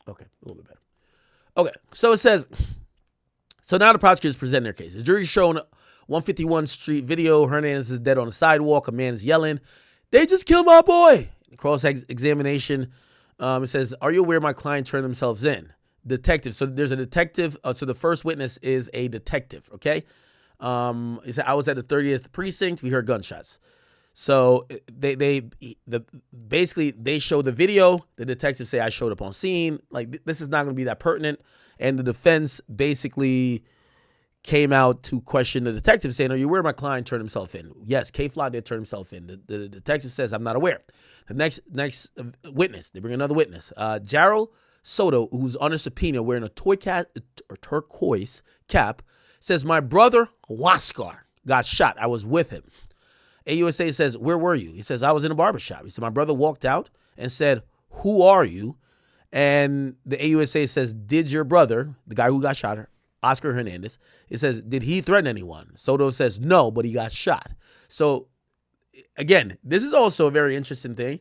Okay. A little bit better. Okay, so it says, so now the prosecutors present their case. The jury's shown 151 Street video. Hernandez is dead on the sidewalk. A man is yelling, they just killed my boy. Cross-examination, it says, are you aware my client turned themselves in? Detective, so there's a detective. So the first witness is a detective, okay? He said, I was at the 30th precinct. We heard gunshots. So basically they show the video. The detectives say I showed up on scene. Like this is not going to be that pertinent. And the defense basically came out to question the detective, saying, "Are you aware my client turned himself in?" Yes, K-Flock did turn himself in. The detective says, "I'm not aware." The next witness, they bring another witness, Jarrell Soto, who's under subpoena wearing a turquoise cap, says my brother Waskar got shot. I was with him. AUSA says, where were you? He says, I was in a barbershop. He said, my brother walked out and said, who are you? And the AUSA says, did your brother, the guy who got shot, Oscar Hernandez, it says, did he threaten anyone? Soto says, no, but he got shot. So, again, this is also a very interesting thing.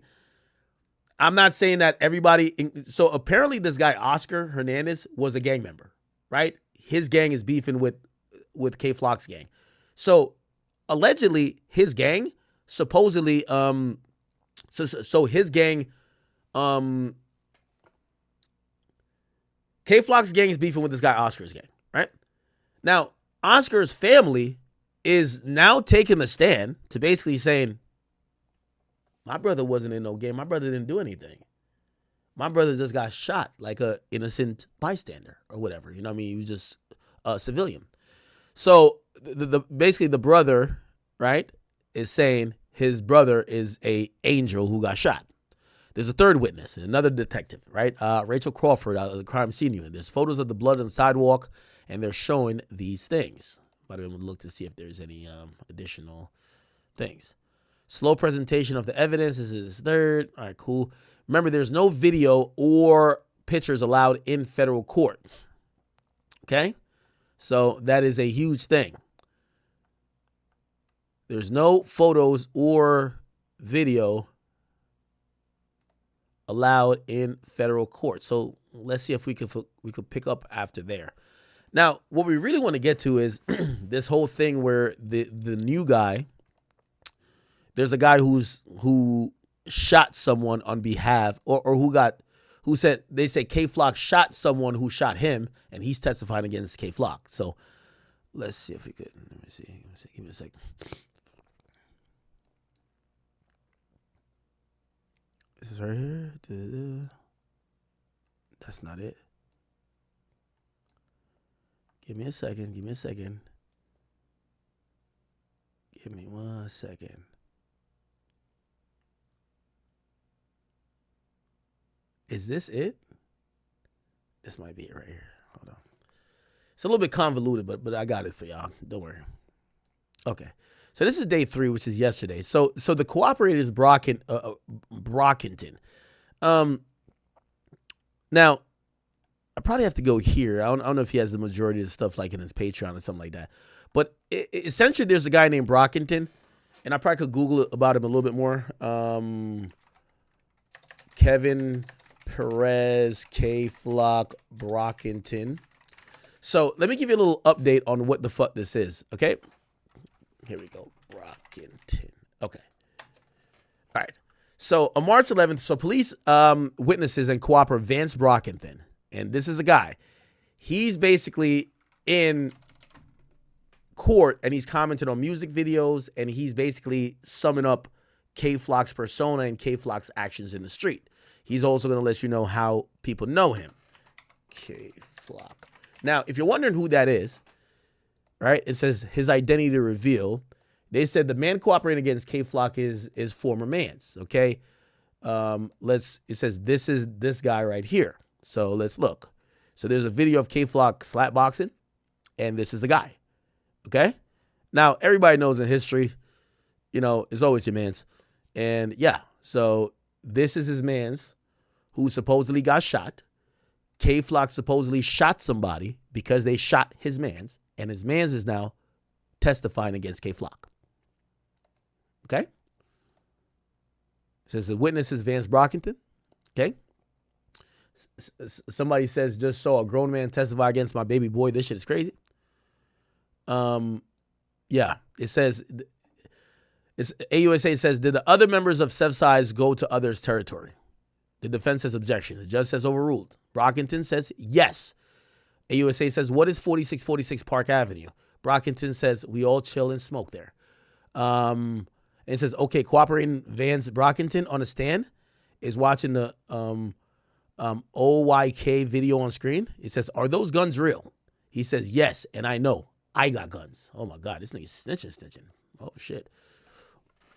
I'm not saying that everybody, so apparently this guy, Oscar Hernandez, was a gang member, right? His gang is beefing with K-Flock's gang. So, allegedly, his gang, supposedly, so his gang, K-Flock's gang is beefing with this guy Oscar's gang, right? Now, Oscar's family is now taking the stand to basically saying, my brother wasn't in no game. My brother didn't do anything. My brother just got shot like a innocent bystander or whatever. You know what I mean? He was just a civilian. So basically the brother, right, is saying his brother is a angel who got shot. There's a third witness, another detective, right? Rachel Crawford out of the crime scene unit. There's photos of the blood on the sidewalk and they're showing these things. But I'm going to look to see if there's any additional things. Slow presentation of the evidence. This is third. All right, cool. Remember, there's no video or pictures allowed in federal court. Okay? So that is a huge thing. There's no photos or video allowed in federal court. So let's see if we could pick up after there. Now, what we really want to get to is this whole thing where the new guy, there's a guy who shot someone on behalf, who said they say K Flock shot someone who shot him, and he's testifying against K Flock. So let's see if we could. Let me see. Give me a second. This is right here. That's not it. Give me a second. Give me 1 second. Is this it? This might be it right here. Hold on. It's a little bit convoluted, but I got it for y'all. Don't worry. Okay. So this is day 3, which is yesterday. So the cooperator is Brockington. Now, I probably have to go here. I don't know if he has the majority of the stuff like in his Patreon or something like that. But essentially, there's a guy named Brockington, and I probably could Google about him a little bit more. Kevin Perez, K Flock, Brockington. So let me give you a little update on what the fuck this is, okay? Here we go. Brockington. Okay. All right. So on March 11th, so police witnesses and cooperator Vance Brockington, and this is a guy. He's basically in court, and he's commenting on music videos, and he's basically summing up K Flock's persona and K Flock's actions in the street. He's also going to let you know how people know him. K Flock. Now, if you're wondering who that is, right? It says his identity to reveal. They said the man cooperating against K Flock is former man's. Okay, it says this is this guy right here. So let's look. So there's a video of K Flock slap boxing, and this is the guy. Okay, now everybody knows in history, it's always your man's, and yeah. So this is his man's who supposedly got shot. K Flock supposedly shot somebody because they shot his man's. And his man's is now testifying against K Flock. Okay? It says the witness is Vance Brockington. Okay? Somebody says, just saw a grown man testify against my baby boy. This shit is crazy. Yeah. It says, AUSA says, did the other members of Seth Sides go to others' territory? The defense says objection. The judge says overruled. Brockington says yes. AUSA says, what is 4646 Park Avenue? Brockington says, we all chill and smoke there. And it says, okay, cooperating Vance Brockington on the stand is watching the OYK video on screen. It says, are those guns real? He says, yes, and I know. I got guns. Oh, my God. This nigga's snitching. Oh, shit.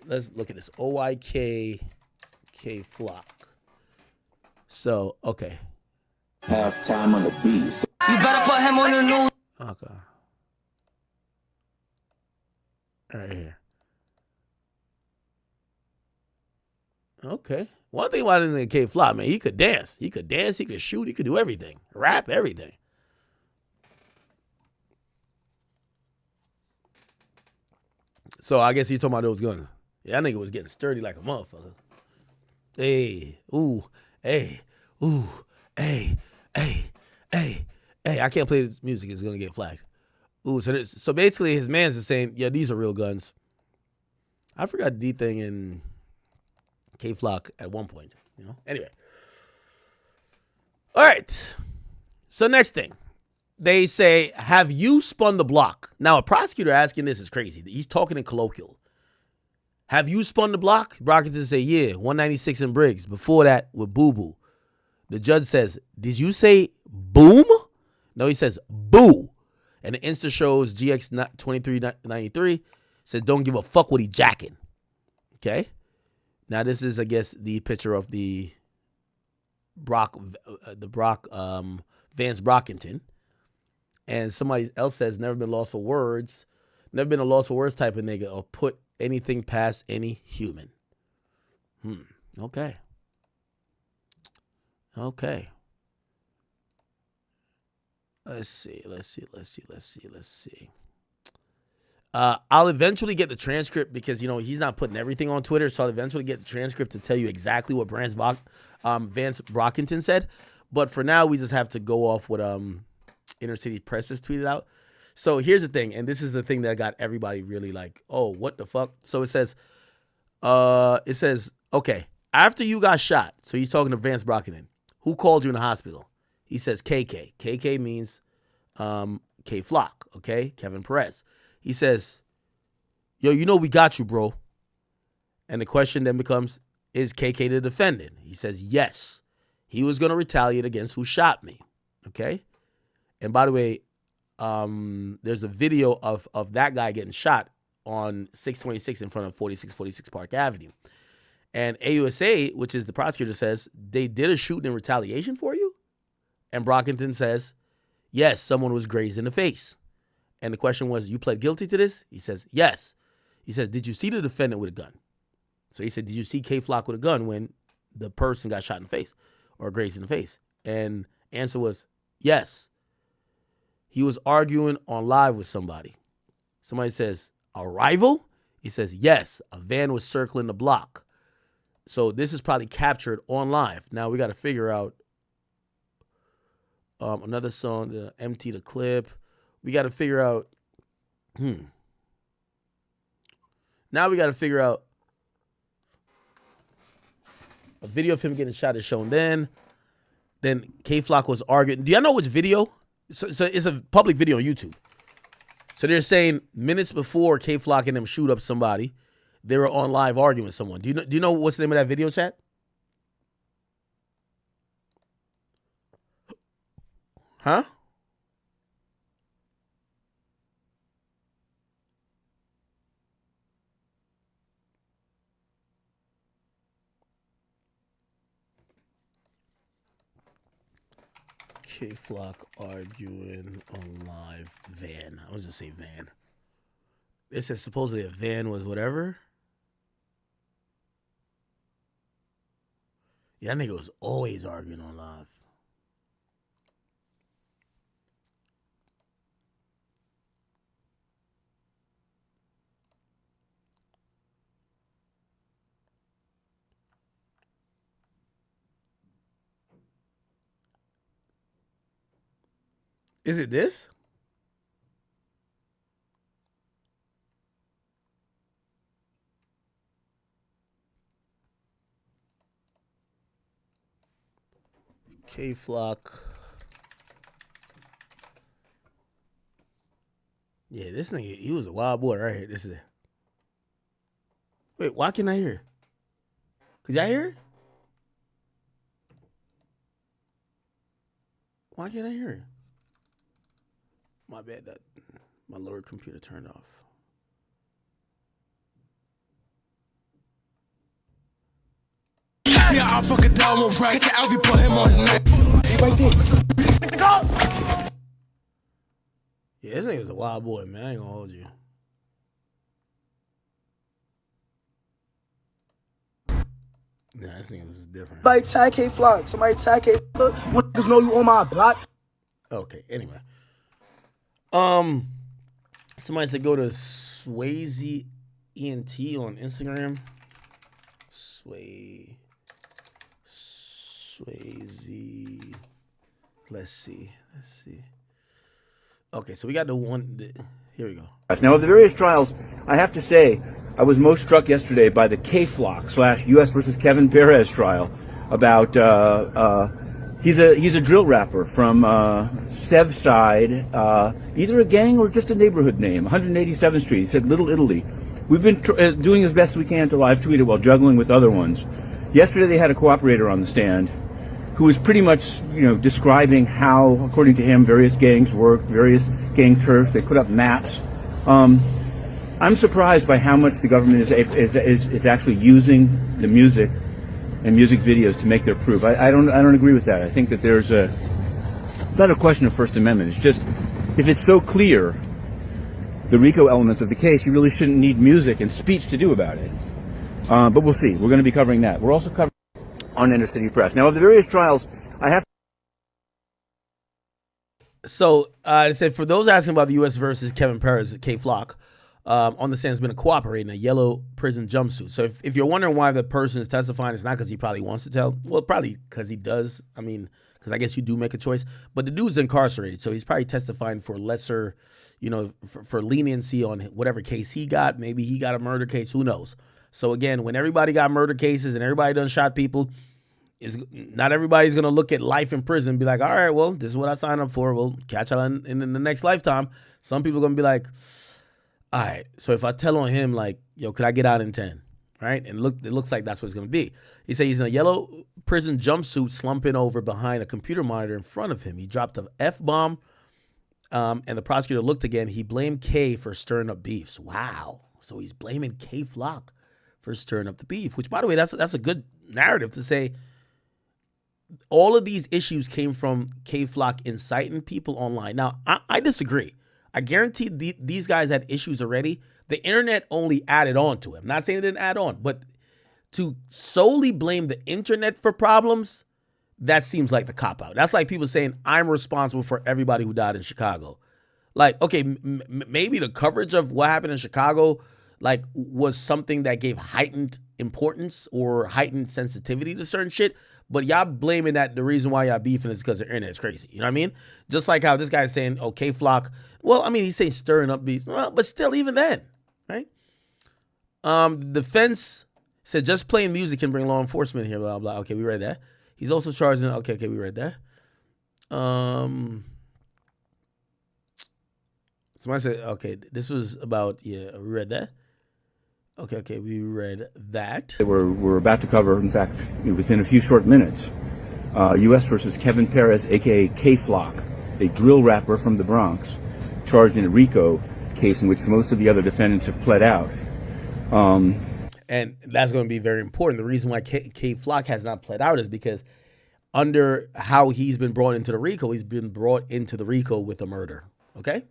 Let's look at this. OYK K Flock. So, okay. Have time on the beat. You better put him on the news. Okay. Right here. Okay. One thing about this nigga K Flock, man, he could dance. He could shoot, he could do everything. Rap, everything. So I guess he's talking about those guns. Yeah, that nigga was getting sturdy like a motherfucker. Hey, ooh, hey, ooh, hey, hey, hey. Hey, I can't play this music. It's going to get flagged. Ooh, so basically his man's is saying, yeah, these are real guns. I forgot D-Thing and K Flock at one point, Anyway. All right. So next thing. They say, have you spun the block? Now, a prosecutor asking this is crazy. He's talking in colloquial. Have you spun the block? Brockington say, yeah, 196 in Briggs. Before that, with Boo Boo. The judge says, did you say boom? No, he says boo. And the Insta shows GX 2393 says, don't give a fuck what he jacking. Okay. Now this is, I guess, the picture of the Vance Brockington. And somebody else says, never been lost for words. Never been a lost for words type of nigga or put anything past any human. Okay. Okay. Let's see. I'll eventually get the transcript because, he's not putting everything on Twitter. So I'll eventually get the transcript to tell you exactly what Vance Brockington said. But for now, we just have to go off what Inner City Press has tweeted out. So here's the thing. And this is the thing that got everybody really like, oh, what the fuck? So it says, okay, after you got shot. So he's talking to Vance Brockington. Who called you in the hospital? He says KK. KK means K Flock, okay? Kevin Perez. He says, yo, we got you, bro. And the question then becomes, is KK the defendant? He says, yes. He was going to retaliate against who shot me, okay? And by the way, there's a video of that guy getting shot on 626 in front of 4646 Park Avenue. And AUSA, which is the prosecutor, says, they did a shooting in retaliation for you? And Brockington says, yes, someone was grazed in the face. And the question was, you pled guilty to this? He says, yes. He says, did you see the defendant with a gun? So he said, did you see K Flock with a gun when the person got shot in the face or grazed in the face? And answer was, yes. He was arguing on live with somebody. Somebody says, a rival? He says, yes. A van was circling the block. So this is probably captured on live. Now we got to figure out another song to empty the clip. We got to figure out, Now we got to figure out a video of him getting shot is shown then. Then K Flock was arguing. Do y'all know which video? So it's a public video on YouTube. So they're saying minutes before K Flock and them shoot up somebody, they were on live arguing with someone. Do you know what's the name of that video, chat? Huh? K Flock arguing on live van. I was just say van. It says supposedly a van was whatever. Yeah, that nigga was always arguing on live. Is it this? K Flock. Yeah, this nigga, he was a wild boy right here. This is it. Wait, why can't I hear? Could y'all hear it? Why can't I hear it? My bad, that my lower computer turned off. Yeah, I'll fuck it down with right. Catch Alvy, put him on his neck. Yeah, this nigga's a wild boy, man. I ain't gonna hold you. Nah, this nigga was different. Somebody tag K Flock. Somebody tag K Flock. What niggas know you on my block? Okay, anyway. Somebody said go to Swayze ENT on Instagram. Swayze. Let's see. Okay, so we got the one. Here we go. Now, of the various trials, I have to say, I was most struck yesterday by the K Flock / U.S. versus Kevin Perez trial about he's a drill rapper from Sev side, either a gang or just a neighborhood name, 187th Street. He said Little Italy. We've been doing as best we can to live tweet it while juggling with other ones. Yesterday they had a cooperator on the stand who was pretty much, describing how, according to him, various gangs work, various gang turfs. They put up maps. I'm surprised by how much the government is actually using the music and music videos to make their proof. I don't agree with that. I think that there's not a question of First Amendment. It's just if it's so clear, the Rico elements of the case, you really shouldn't need music and speech to do about it. But we'll see. We're going to be covering that. We're also covering on Inner City Press. Now, of the various trials, I have. So I said, for those asking about the U.S. versus Kevin Perez, K Flock, on the stand has been a cooperator in a yellow prison jumpsuit. So if you're wondering why the person is testifying, it's not because he probably wants to tell. Well, probably because he does. I mean, because I guess you do make a choice. But the dude's incarcerated, so he's probably testifying for lesser, for leniency on whatever case he got. Maybe he got a murder case. Who knows? So again, when everybody got murder cases and everybody done shot people, not everybody's going to look at life in prison and be like, all right, well, this is what I signed up for. We'll catch y'all in the next lifetime. Some people are going to be like, all right, so if I tell on him, like, yo, could I get out in 10? Right? And it looks like that's what it's going to be. He said he's in a yellow prison jumpsuit slumping over behind a computer monitor in front of him. He dropped an F-bomb, and the prosecutor looked again. He blamed K for stirring up beefs. Wow. So he's blaming K Flock for stirring up the beef, which, by the way, that's a good narrative to say. All of these issues came from K Flock inciting people online. Now, I disagree. I guarantee these guys had issues already. The internet only added on to it. I'm not saying it didn't add on, but to solely blame the internet for problems, that seems like the cop-out. That's like people saying, I'm responsible for everybody who died in Chicago. Like, okay, maybe the coverage of what happened in Chicago, like, was something that gave heightened importance or heightened sensitivity to certain shit. But y'all blaming that the reason why y'all beefing is because the internet is crazy. You know what I mean? Just like how this guy's saying, oh, K Flock. Well, I mean, he's saying stirring up beef. Well, but still, even then, right? Defense said just playing music can bring law enforcement here, blah, blah. Okay, we read that. He's also charged in, okay, we read that. Somebody said, okay, this was about, yeah, we read that. Okay, we read that. We're about to cover, in fact, within a few short minutes, U.S. versus Kevin Perez, a.k.a. K Flock, a drill rapper from the Bronx, charged in a Rico case in which most of the other defendants have pled out. And that's going to be very important. The reason why K Flock has not pled out is because under how he's been brought into the Rico, he's been brought into the Rico with a murder. Okay?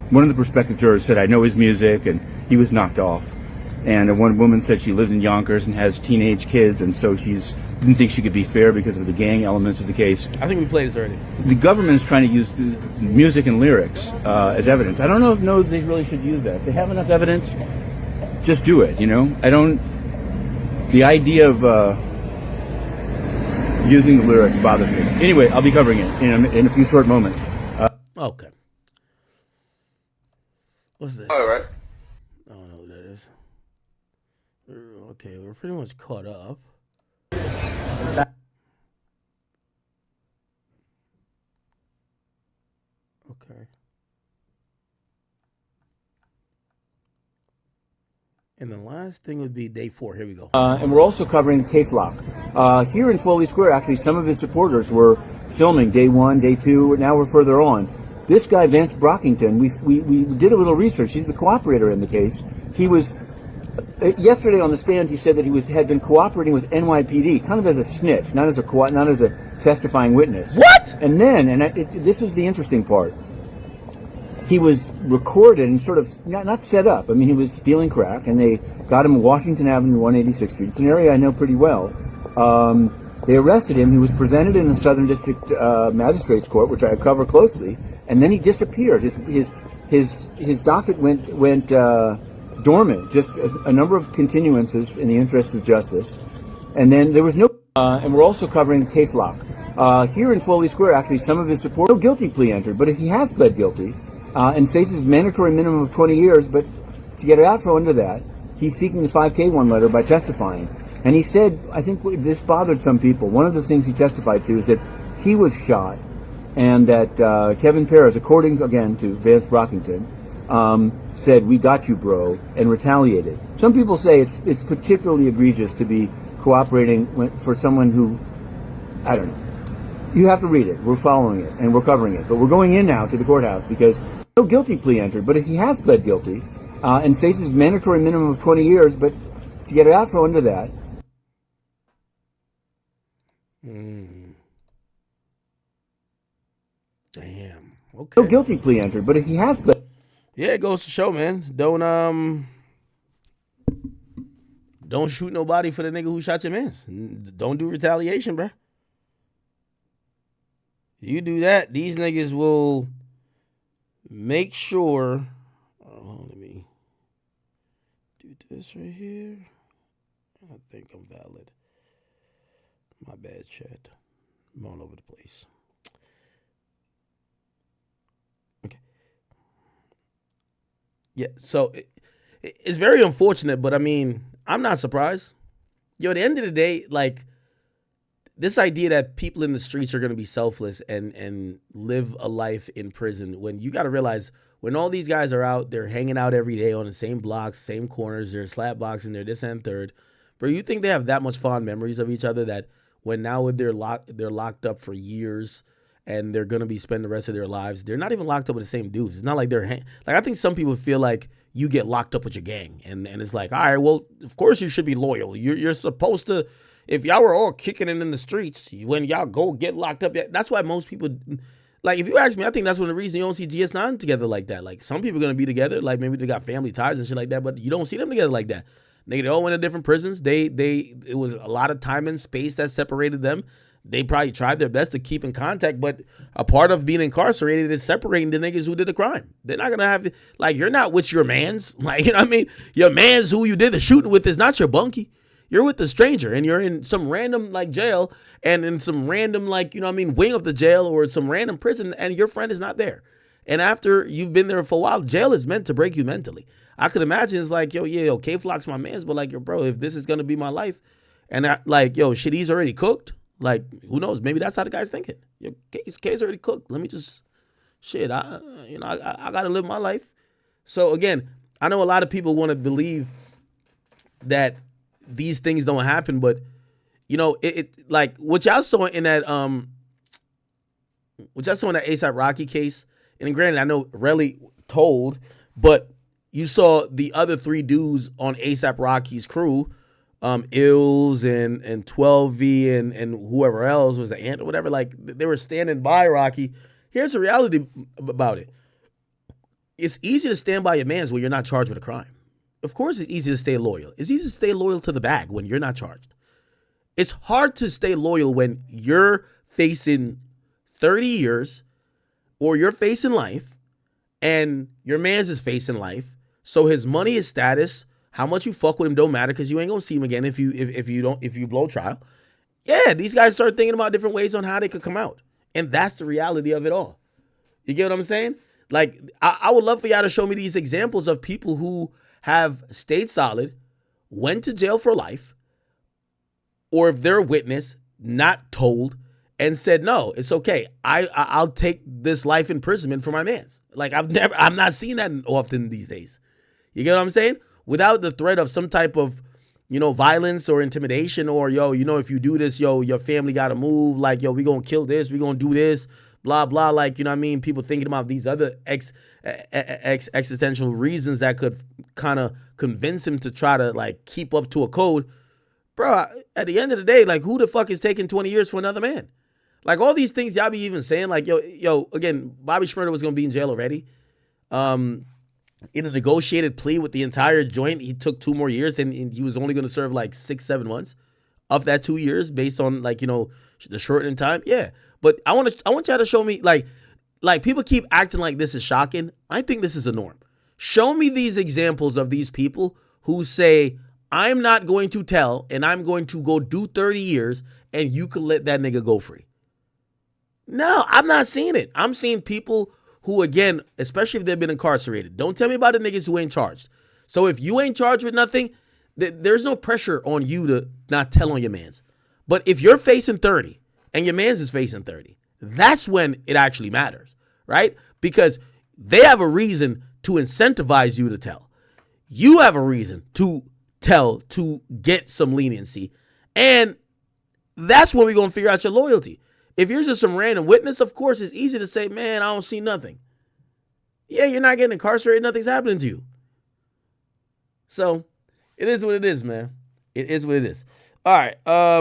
One of the prospective jurors said, I know his music, and he was knocked off. And one woman said she lived in Yonkers and has teenage kids, and so didn't think she could be fair because of the gang elements of the case. I think we played this already. The government is trying to use the music and lyrics as evidence. I don't know if they really should use that. If they have enough evidence, just do it, The idea of using the lyrics bothers me. Anyway, I'll be covering it in a few short moments. Okay. What's this? All right. I don't know what that is. Okay, we're pretty much caught up. Okay. And the last thing would be day 4. Here we go. And we're also covering K Flock. Here in Foley Square, actually, some of his supporters were filming day 1, day 2. Now we're further on. This guy, Vance Brockington, we did a little research. He's the cooperator in the case. He was yesterday on the stand. He said that he had been cooperating with NYPD, kind of as a snitch, not as a testifying witness. What? And then, this is the interesting part. He was recorded and sort of not set up. I mean, he was stealing crack, and they got him Washington Avenue, 186th Street. It's an area I know pretty well. They arrested him. He was presented in the Southern District Magistrates Court, which I cover closely, and then he disappeared. His docket went dormant. Just a number of continuances in the interest of justice, and then there was no. And we're also covering K Flock. Here in Foley Square, actually, some of his supporters. No guilty plea entered, but if he has pled guilty and faces mandatory minimum of 20 years, but to get out from under that, he's seeking the 5K1 letter by testifying. And he said, I think this bothered some people. One of the things he testified to is that he was shot, and that Kevin Perez, according again to Vance Brockington, said, "We got you, bro," and retaliated. Some people say it's particularly egregious to be cooperating for someone who, I don't know. You have to read it. We're following it, and we're covering it. But we're going in now to the courthouse because no guilty plea entered. But if he has pled guilty and faces mandatory minimum of 20 years, but to get out from under that. Damn. No guilty plea entered, but if he has pled. Yeah, it goes to show, man. Don't shoot nobody for the nigga who shot your mans. Don't do retaliation, bro. You do that, these niggas will make sure. Oh, let me do this right here. I think I'm valid. My bad, chat. I'm all over the place. Okay. Yeah, so it's very unfortunate, but I mean, I'm not surprised. Yo, at the end of the day, like, this idea that people in the streets are going to be selfless and live a life in prison, when you got to realize when all these guys are out, they're hanging out every day on the same blocks, same corners, they're slap boxing, they're this and third. Bro, you think they have that much fond memories of each other that when now they're locked up for years and they're going to be spending the rest of their lives, they're not even locked up with the same dudes. It's not like they're like, I think some people feel like you get locked up with your gang and it's like, all right, well, of course you should be loyal. You're supposed to. If y'all were all kicking it in the streets, when y'all go get locked up, that's why most people, like, if you ask me, I think that's one of the reasons you don't see GS9 together like that. Like, some people are going to be together, like, maybe they got family ties and shit like that, but you don't see them together like that. Nigga, they all went to different prisons. It was a lot of time and space that separated them. They probably tried their best to keep in contact, but a part of being incarcerated is separating the niggas who did the crime. They're not going to have, like, you're not with your mans. Like, you know what I mean? Your mans who you did the shooting with is not your bunkie. You're with the stranger and you're in some random like jail and in some random like, you know what I mean, wing of the jail or some random prison and your friend is not there. And after you've been there for a while, jail is meant to break you mentally. I could imagine it's like, yo, K-Flock's my man's, but like, yo, bro, if this is going to be my life and like, yo, shit, he's already cooked. Like, who knows? Maybe that's how the guy's thinking. Yo, K's already cooked. Let me just, shit, I got to live my life. So again, I know a lot of people want to believe that these things don't happen, but you know, it like what y'all saw in that ASAP Rocky case, and granted, I know Relly told, but you saw the other three dudes on ASAP Rocky's crew, Ills and 12V and whoever else was the Ant or whatever, like they were standing by Rocky. Here's the reality about it. It's easy to stand by your mans when you're not charged with a crime. Of course, it's easy to stay loyal. It's easy to stay loyal to the bag when you're not charged. It's hard to stay loyal when you're facing 30 years or you're facing life and your man's is facing life. So his money, his status, how much you fuck with him don't matter because you ain't gonna see him again if you blow trial. Yeah, these guys start thinking about different ways on how they could come out. And that's the reality of it all. You get what I'm saying? Like, I would love for y'all to show me these examples of people who have stayed solid, went to jail for life, or if they're a witness, not told, and said, no, it's okay. I'll take this life imprisonment for my mans. Like, I'm not seeing that often these days. You get what I'm saying? Without the threat of some type of, you know, violence or intimidation or, yo, you know, if you do this, yo, your family got to move. Like, yo, we going to kill this. We going to do this. Blah, blah. Like, you know what I mean? People thinking about these other existential reasons that could kind of convince him to try to, like, keep up to a code. Bro, at the end of the day, like, who the fuck is taking 20 years for another man? Like, all these things y'all be even saying, like, yo, again, Bobby Shmurda was going to be in jail already. In a negotiated plea with the entire joint, he took 2 more years and he was only going to serve like 6-7 months of that 2 years based on, like, you know, the shortened time. Yeah. But I want y'all to show me, like people keep acting like this is shocking. I think this is a norm. Show me these examples of these people who say, I'm not going to tell and I'm going to go do 30 years and you can let that nigga go free. No, I'm not seeing it. I'm seeing people who, again, especially if they've been incarcerated. Don't tell me about the niggas who ain't charged. So if you ain't charged with nothing, there's no pressure on you to not tell on your mans. But if you're facing 30 and your mans is facing 30, that's when it actually matters, right? Because they have a reason to incentivize you to tell. You have a reason to tell to get some leniency. And that's when we're going to figure out your loyalty. If you're just some random witness, of course, it's easy to say, man, I don't see nothing. Yeah, you're not getting incarcerated. Nothing's happening to you. So it is what it is, man. It is what it is. All right.